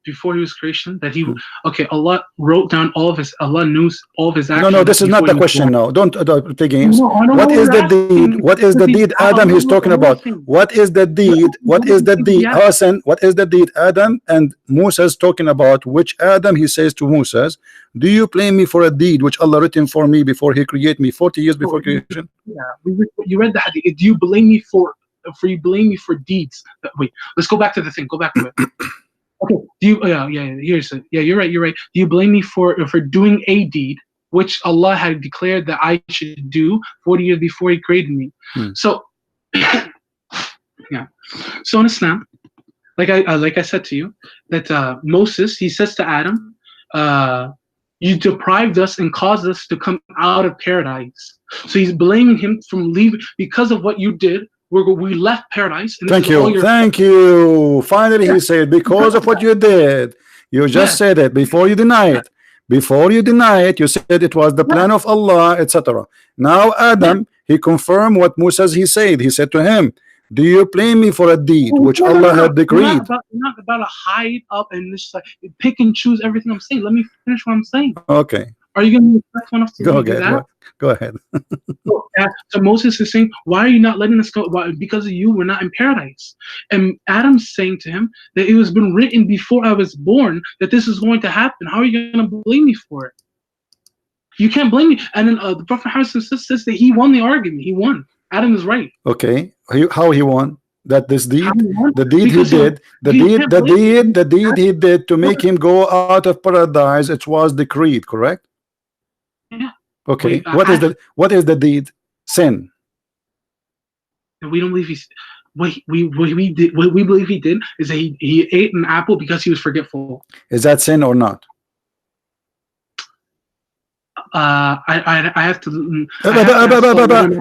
Before he was creation, that he okay, Allah wrote down all of his. Allah knew all of his actions. No, this is not before the he was question born. now. Don't play games. No, I don't What know is what the you're deed? asking. What is the deed I Adam don't he's know talking what you're about? asking. What is the deed? What is the deed? Yeah. Hassan, what is the deed Adam and Moses talking about? Which Adam he says to Moses, do you blame me for a deed which Allah written for me before he created me 40 years before creation? Yeah, you read the hadith. Do you blame me for you blame me for deeds? Wait, let's go back to the thing. Go back to it. Okay. Do you? Yeah. Here's it. Yeah, you're right. You're right. Do you blame me for doing a deed which Allah had declared that I should do 40 years before He created me? So, yeah. So in Islam, like I said to you, that Moses, he says to Adam, you deprived us and caused us to come out of paradise. So he's blaming him from leaving because of what you did. We left paradise. And Thank you. Thank you. Finally, he said, because of what you did. You just said it before you deny it. Before you deny it, you said it was the plan of Allah, etc. Now Adam, he confirmed what Moses he said. He said to him, do you blame me for a deed which Allah had decreed? Not about to hide up and just like pick and choose everything I'm saying. Let me finish what I'm saying. Okay. Are you going to be respectful enough to Go do ahead. that? Go ahead. So Moses is saying, why are you not letting us go? Why, because of you, we're not in paradise. And Adam's saying to him that it was been written before I was born that this is going to happen. How are you going to blame me for it? You can't blame me. And then the Prophet Muhammad says that he won the argument. He won. Adam is right. Okay. How he won? That this deed, the deed Because he did, the deed he did to make him go out of paradise, it was decreed, correct? Yeah. Okay. Wait, what is the deed? Sin. And we don't believe he's what we believe he did is that he ate an apple because he was forgetful. Is that sin or not? I have to.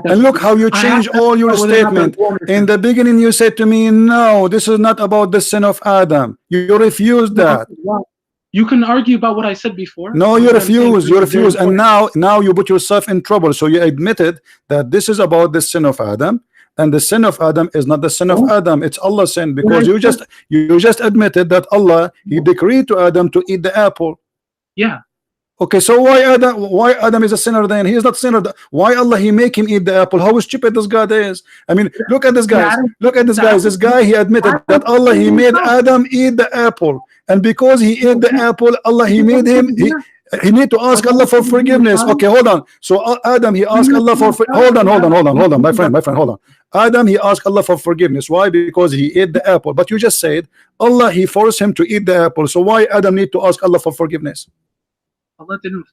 And look how you change all your statement. In the beginning, you said to me, "No, this is not about the sin of Adam." You refused that. You can argue about what I said before. No, you refuse. You refuse, and now you put yourself in trouble. So you admitted that this is about the sin of Adam, and the sin of Adam is not the sin of Adam. It's Allah's sin, because you just admitted that Allah, He decreed to Adam to eat the apple. Yeah. Okay, so why Adam is a sinner then? He is not sinner. Why Allah He make him eat the apple? How stupid this guy is. I mean, look at this guy. Look at this guy. This guy, he admitted that Allah He made Adam eat the apple, and because he ate the apple, Allah He made him. He need to ask Allah for forgiveness. Okay, hold on. So Adam, he asked Allah for hold on, my friend, hold on. Adam, he asked Allah for forgiveness. Why? Because he ate the apple. But you just said Allah He forced him to eat the apple. So why Adam need to ask Allah for forgiveness? Allah didn't.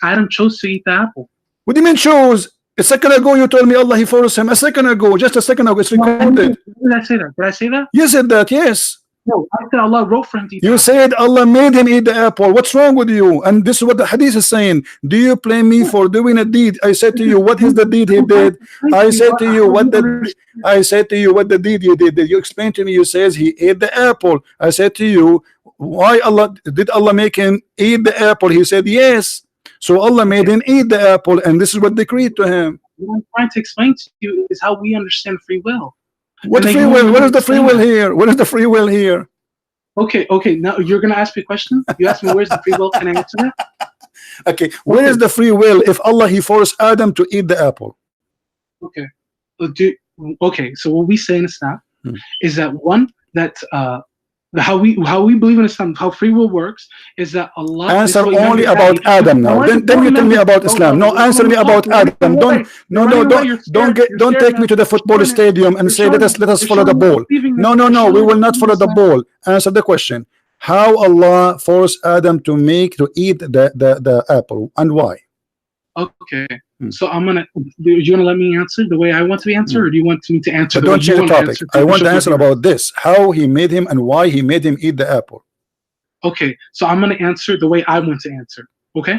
Adam chose to eat the apple. What do you mean chose? A second ago you told me Allah He forced him. A second ago, just a second ago, it's recorded. Did I say that? Did I say that? You said that, yes. No, I said Allah wrote for him to eat the You apple. said Allah made him eat the apple. What's wrong with you? And this is what the hadith is saying. Do you blame me for doing a deed? I said to you, what is the deed he did? I said to you what the deed you did. You explained to me. You says he ate the apple. I said to you, why did Allah make him eat the apple? He said yes. So Allah made him eat the apple, and this is what decreed to him. What I'm trying to explain to you is how we understand free will. What free will? What is the free will here? What is the free will here? Okay. Now you're gonna ask me a question. You asked me where's the free will. Can I answer that? Okay. Where is the free will if Allah He forced Adam to eat the apple? Okay. So what we say in Islam is that one that How we believe in Islam, how free will works, is that Allah. Answer only about Adam now. Then you tell me about Islam. No, answer me about Adam. Don't don't take me to the football stadium and say let us follow the ball. No, we will not follow the ball. Answer the question. How Allah forced Adam to eat the apple, and why? Okay. So do you want to let me answer the way I want to be answered, or do you want me to answer? But don't change the topic. I want to answer about this. How he made him and why he made him eat the apple. Okay, so I'm going to answer the way I want to answer. Okay.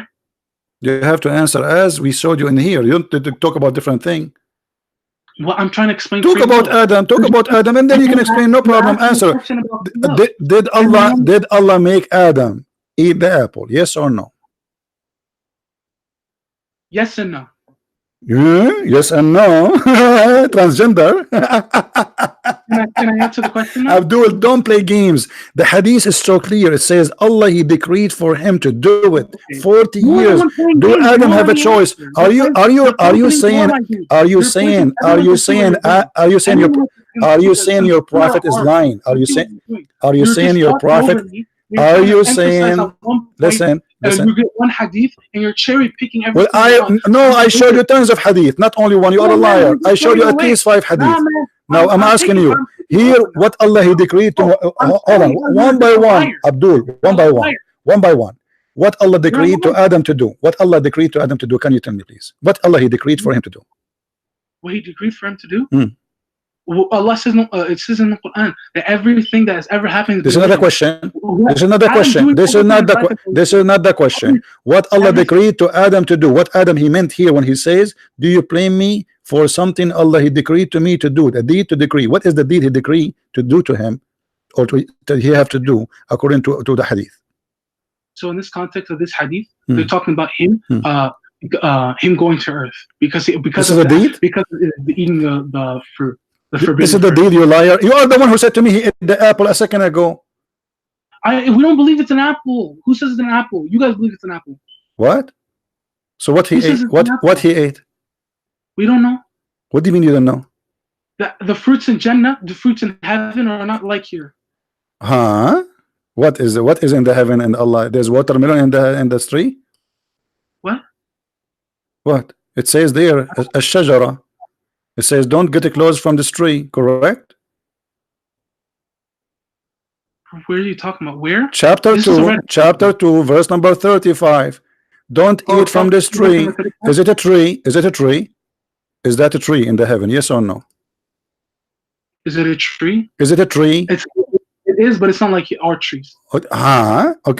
You have to answer as we showed you in here. You don't talk about different thing. Well, I'm trying to explain. Talk about Adam, and then you can explain. No problem. Answer. Did Allah make Adam eat the apple? Yes or no? Yes and no. Yes and no. Transgender. Can I answer the question now? Abdul, don't play games. The hadith is so clear. It says Allah, he decreed for him to do it. 40 years. Do Adam have a choice? Are you saying your prophet is lying? Are you saying your prophet? Are you saying? Listen. You get one hadith and you're cherry picking everything. Well, I showed you tons of hadith, not only one. You are a liar. I showed you at least 5 hadith. Now I'm asking you here what Allah he decreed to. Hold on, one by one, Abdul, one by one. What Allah decreed to Adam to do? What Allah decreed to Adam to do? Can you tell me, please? What Allah he decreed for him to do? What he decreed for him to do? Allah says, it says in the Quran that everything that has ever happened. This is another question. This is not the question. What Allah decreed to Adam to do? What Adam he meant here when he says, "Do you blame me for something Allah he decreed to me to do?" The deed to decree. What is the deed he decreed to do to him, or that he have to do according to the hadith? So in this context of this hadith, they're talking about him. Him going to earth because this is a deed? Because of eating the fruit. This is the deed, you liar. You are the one who said to me he ate the apple a second ago. We don't believe it's an apple. Who says it's an apple? You guys believe it's an apple. What? So what he ate? What he ate? We don't know. What do you mean you don't know? The fruits in Jannah, the fruits in heaven are not like here. Huh? What is in the heaven and Allah? There's watermelon in the tree? What? What? It says there a shajara. It says don't get close from this tree, correct? Where are you talking about? Where? Chapter 2, verse number 35. Don't eat from this tree. Is it a tree? Is it a tree? Is that a tree in the heaven? Yes or no? Is it a tree? Is it a tree? It is, but it's not like our trees. Okay,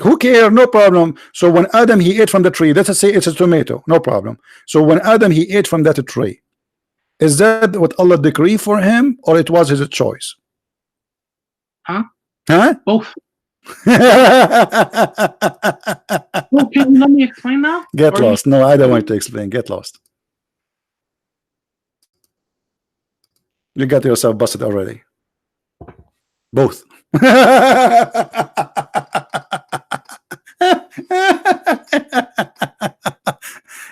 who cares? No problem. So when Adam he ate from the tree, let's say it's a tomato, no problem. So when Adam he ate from that tree, is that what Allah decreed for him, or it was his choice? Huh? Both. Well, can you let me explain now? Get lost. No, I don't want to explain. Get lost. You got yourself busted already. Both.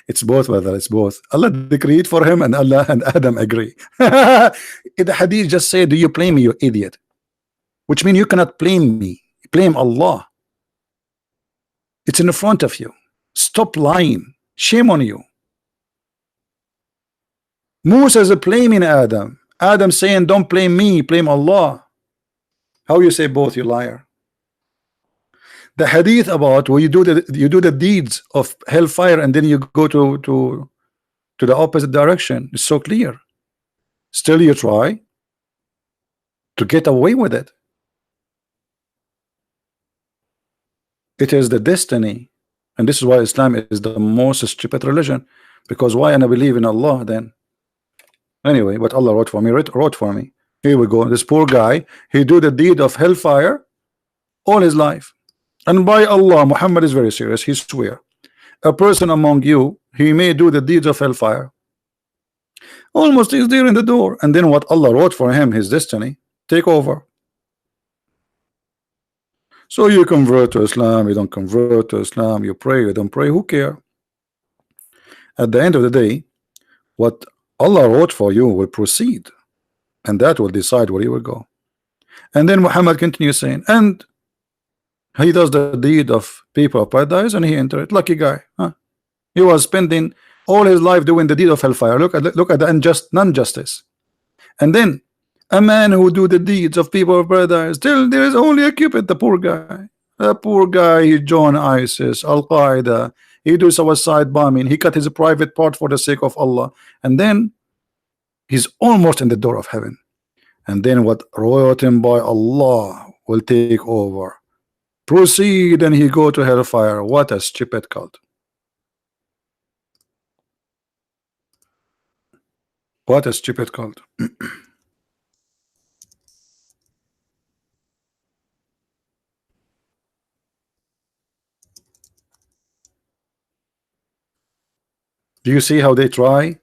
It's both, brother. It's both. Allah decreed for him, and Allah and Adam agree. The hadith just said, "Do you blame me, you idiot?" Which means you cannot blame me. Blame Allah. It's in front of you. Stop lying. Shame on you. Musa is blaming Adam. Adam saying, "Don't blame me, blame Allah." How you say both, you liar? The hadith about where you do the deeds of hellfire and then you go to the opposite direction is so clear. Still you try to get away with it. It is the destiny, and this is why Islam is the most stupid religion. Because why and I believe in Allah then? Anyway, what Allah wrote for me, wrote for me. Here we go. This poor guy, he do the deed of hellfire all his life. And by Allah, Muhammad is very serious. He swear, a person among you, he may do the deeds of hellfire. Almost is there in the door. And then what Allah wrote for him, his destiny, take over. So you convert to Islam, you don't convert to Islam, you pray, you don't pray, who care? At the end of the day, what Allah wrote for you will proceed, and that will decide where you will go. And then Muhammad continues saying, and he does the deed of people of paradise, and he entered. Lucky guy, huh? He was spending all his life doing the deed of hellfire. Look at the non-justice. And then a man who do the deeds of people of paradise, still there is only a Cupid, the poor guy. The poor guy, he joined ISIS, Al-Qaeda, he do suicide bombing, he cut his private part for the sake of Allah, and then he's almost in the door of heaven. And then what wrote him by Allah will take over. Proceed, and he go to hellfire. What a stupid cult. What a stupid cult. Do you see how they try?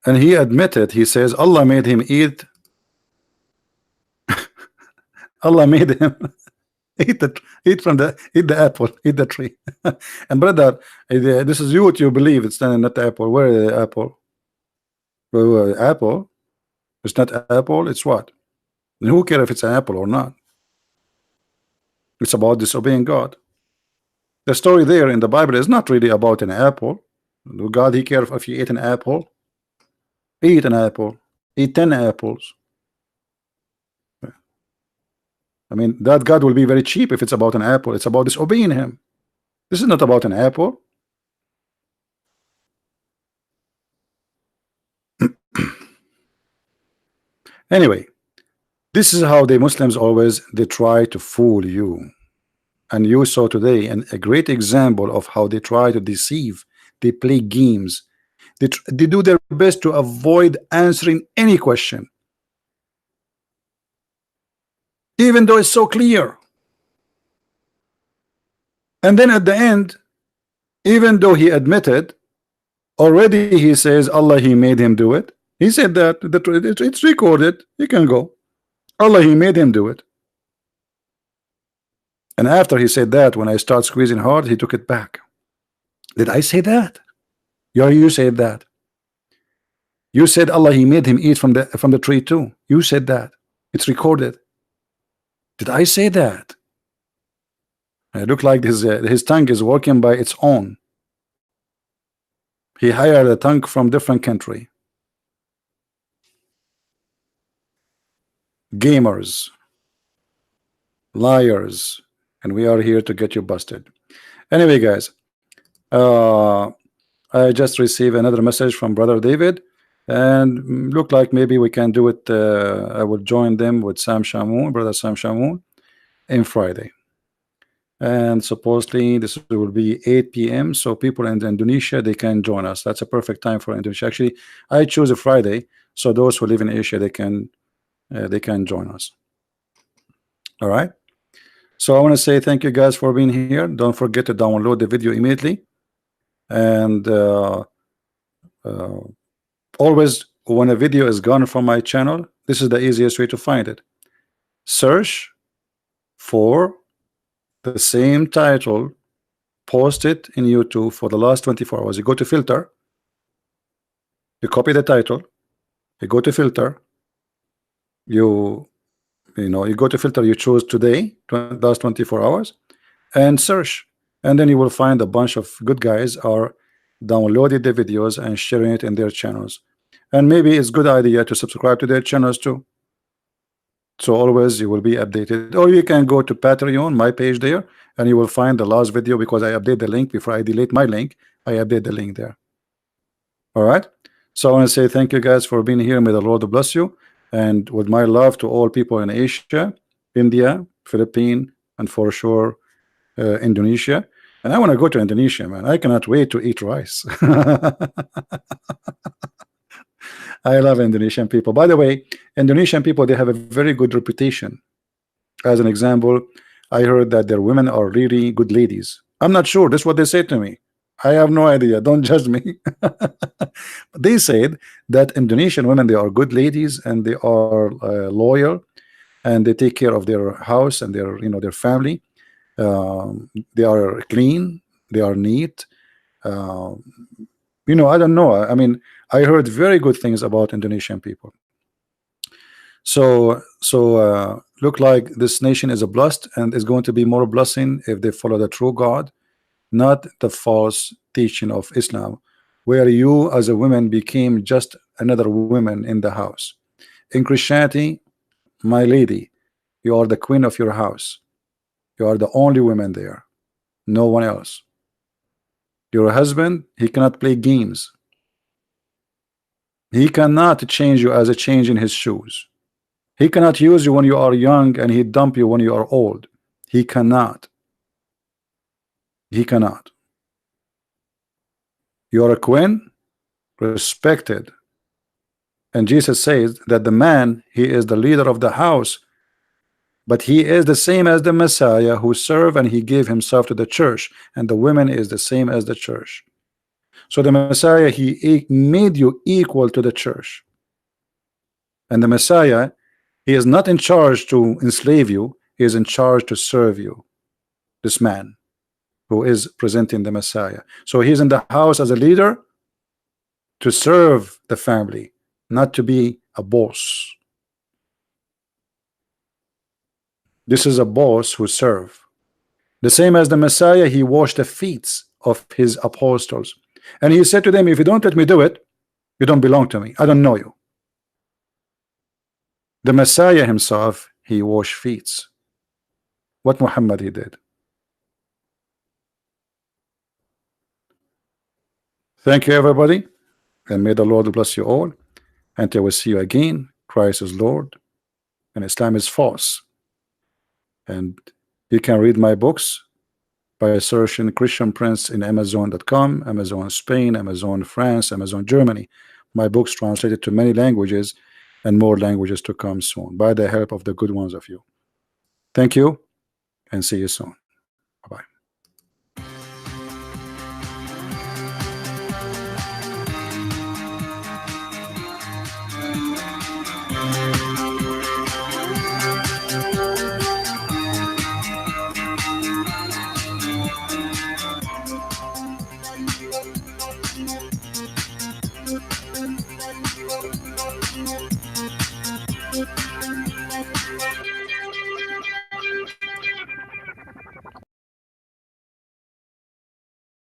And he admitted, he says Allah made him eat. Allah made him eat the apple, eat the tree. And brother, this is you what you believe, it's not the apple. Where is the apple? Apple? It's not apple, it's what? And who cares if it's an apple or not? It's about disobeying God. The story there in the Bible is not really about an apple. God, he cares if you eat an apple. Eat an apple. Eat 10 apples. I mean, that God will be very cheap if it's about an apple. It's about disobeying him. This is not about an apple. Anyway, this is how the Muslims always they try to fool you. And you saw today a great example of how they try to deceive. They play games. They do their best to avoid answering any question, even though it's so clear. And then at the end, even though he admitted already, he says Allah, he made him do it. He said that it's recorded. You can go. Allah, he made him do it. And after he said that, when I start squeezing hard, he took it back. Did I say that? You said that. You said Allah, he made him eat from the tree too. You said that. It's recorded. Did I say that? It looked like his tongue is working by its own. He hired a tongue from different country. Gamers, liars, and we are here to get you busted. Anyway, guys, I just received another message from Brother David, and look like maybe we can do it. I will join them with Sam Shamoun, Brother Sam Shamoun, in Friday. And supposedly this will be 8 p.m. so people in Indonesia, they can join us. That's a perfect time for Indonesia. Actually, I choose a Friday, so those who live in Asia, they can join us. All right, so I want to say thank you guys for being here. Don't forget to download the video immediately, and always when a video is gone from my channel, this is the easiest way to find it. Search for the same title posted in YouTube for the last 24 hours. You go to filter, you copy the title, you go to filter, you go to filter, you choose today, last 24 hours, and search, and then you will find a bunch of good guys are downloading the videos and sharing it in their channels. And maybe it's a good idea to subscribe to their channels too, so always you will be updated. Or you can go to Patreon, my page there, and you will find the last video, because I update the link before I delete my link. I update the link there. All right, so I want to say thank you guys for being here. May the Lord bless you, and with my love to all people in Asia, India, Philippines, and for sure Indonesia. And I want to go to Indonesia, man. I cannot wait to eat rice. I love Indonesian people. By the way, Indonesian people, they have a very good reputation. As an example, I heard that their women are really good ladies. I'm not sure. That's what they said to me. I have no idea. Don't judge me. They said that Indonesian women, they are good ladies, and they are loyal, and they take care of their house and their family. They are clean. They are neat. I don't know. I mean, I heard very good things about Indonesian people. So look like this nation is a blessed and is going to be more blessing if they follow the true God, not the false teaching of Islam, where you as a woman became just another woman in the house. In Christianity, my lady, you are the queen of your house. You are the only woman there, no one else. Your husband, he cannot play games. He cannot change you as a change in his shoes. He cannot use you when you are young and he dump you when you are old. He cannot. He cannot. You are a queen, respected. And Jesus says that the man, he is the leader of the house, but he is the same as the Messiah who served and he gave himself to the church, and the women is the same as the church. So the Messiah, he made you equal to the church, and the Messiah, he is not in charge to enslave you, he is in charge to serve you. This man who is presenting the Messiah, so he's in the house as a leader to serve the family, not to be a boss. This is a boss who serve. The same as the Messiah, he washed the feet of his apostles, and he said to them, if you don't let me do it, you don't belong to me. I don't know you. The Messiah himself, he washed feet. What Muhammad he did. Thank you, everybody, and may the Lord bless you all. Until we see you again, Christ is Lord and Islam is false. And you can read my books by searching Christian Prince in Amazon.com, Amazon Spain, Amazon France, Amazon Germany. My books translated to many languages and more languages to come soon by the help of the good ones of you. Thank you and see you soon. Bye-bye.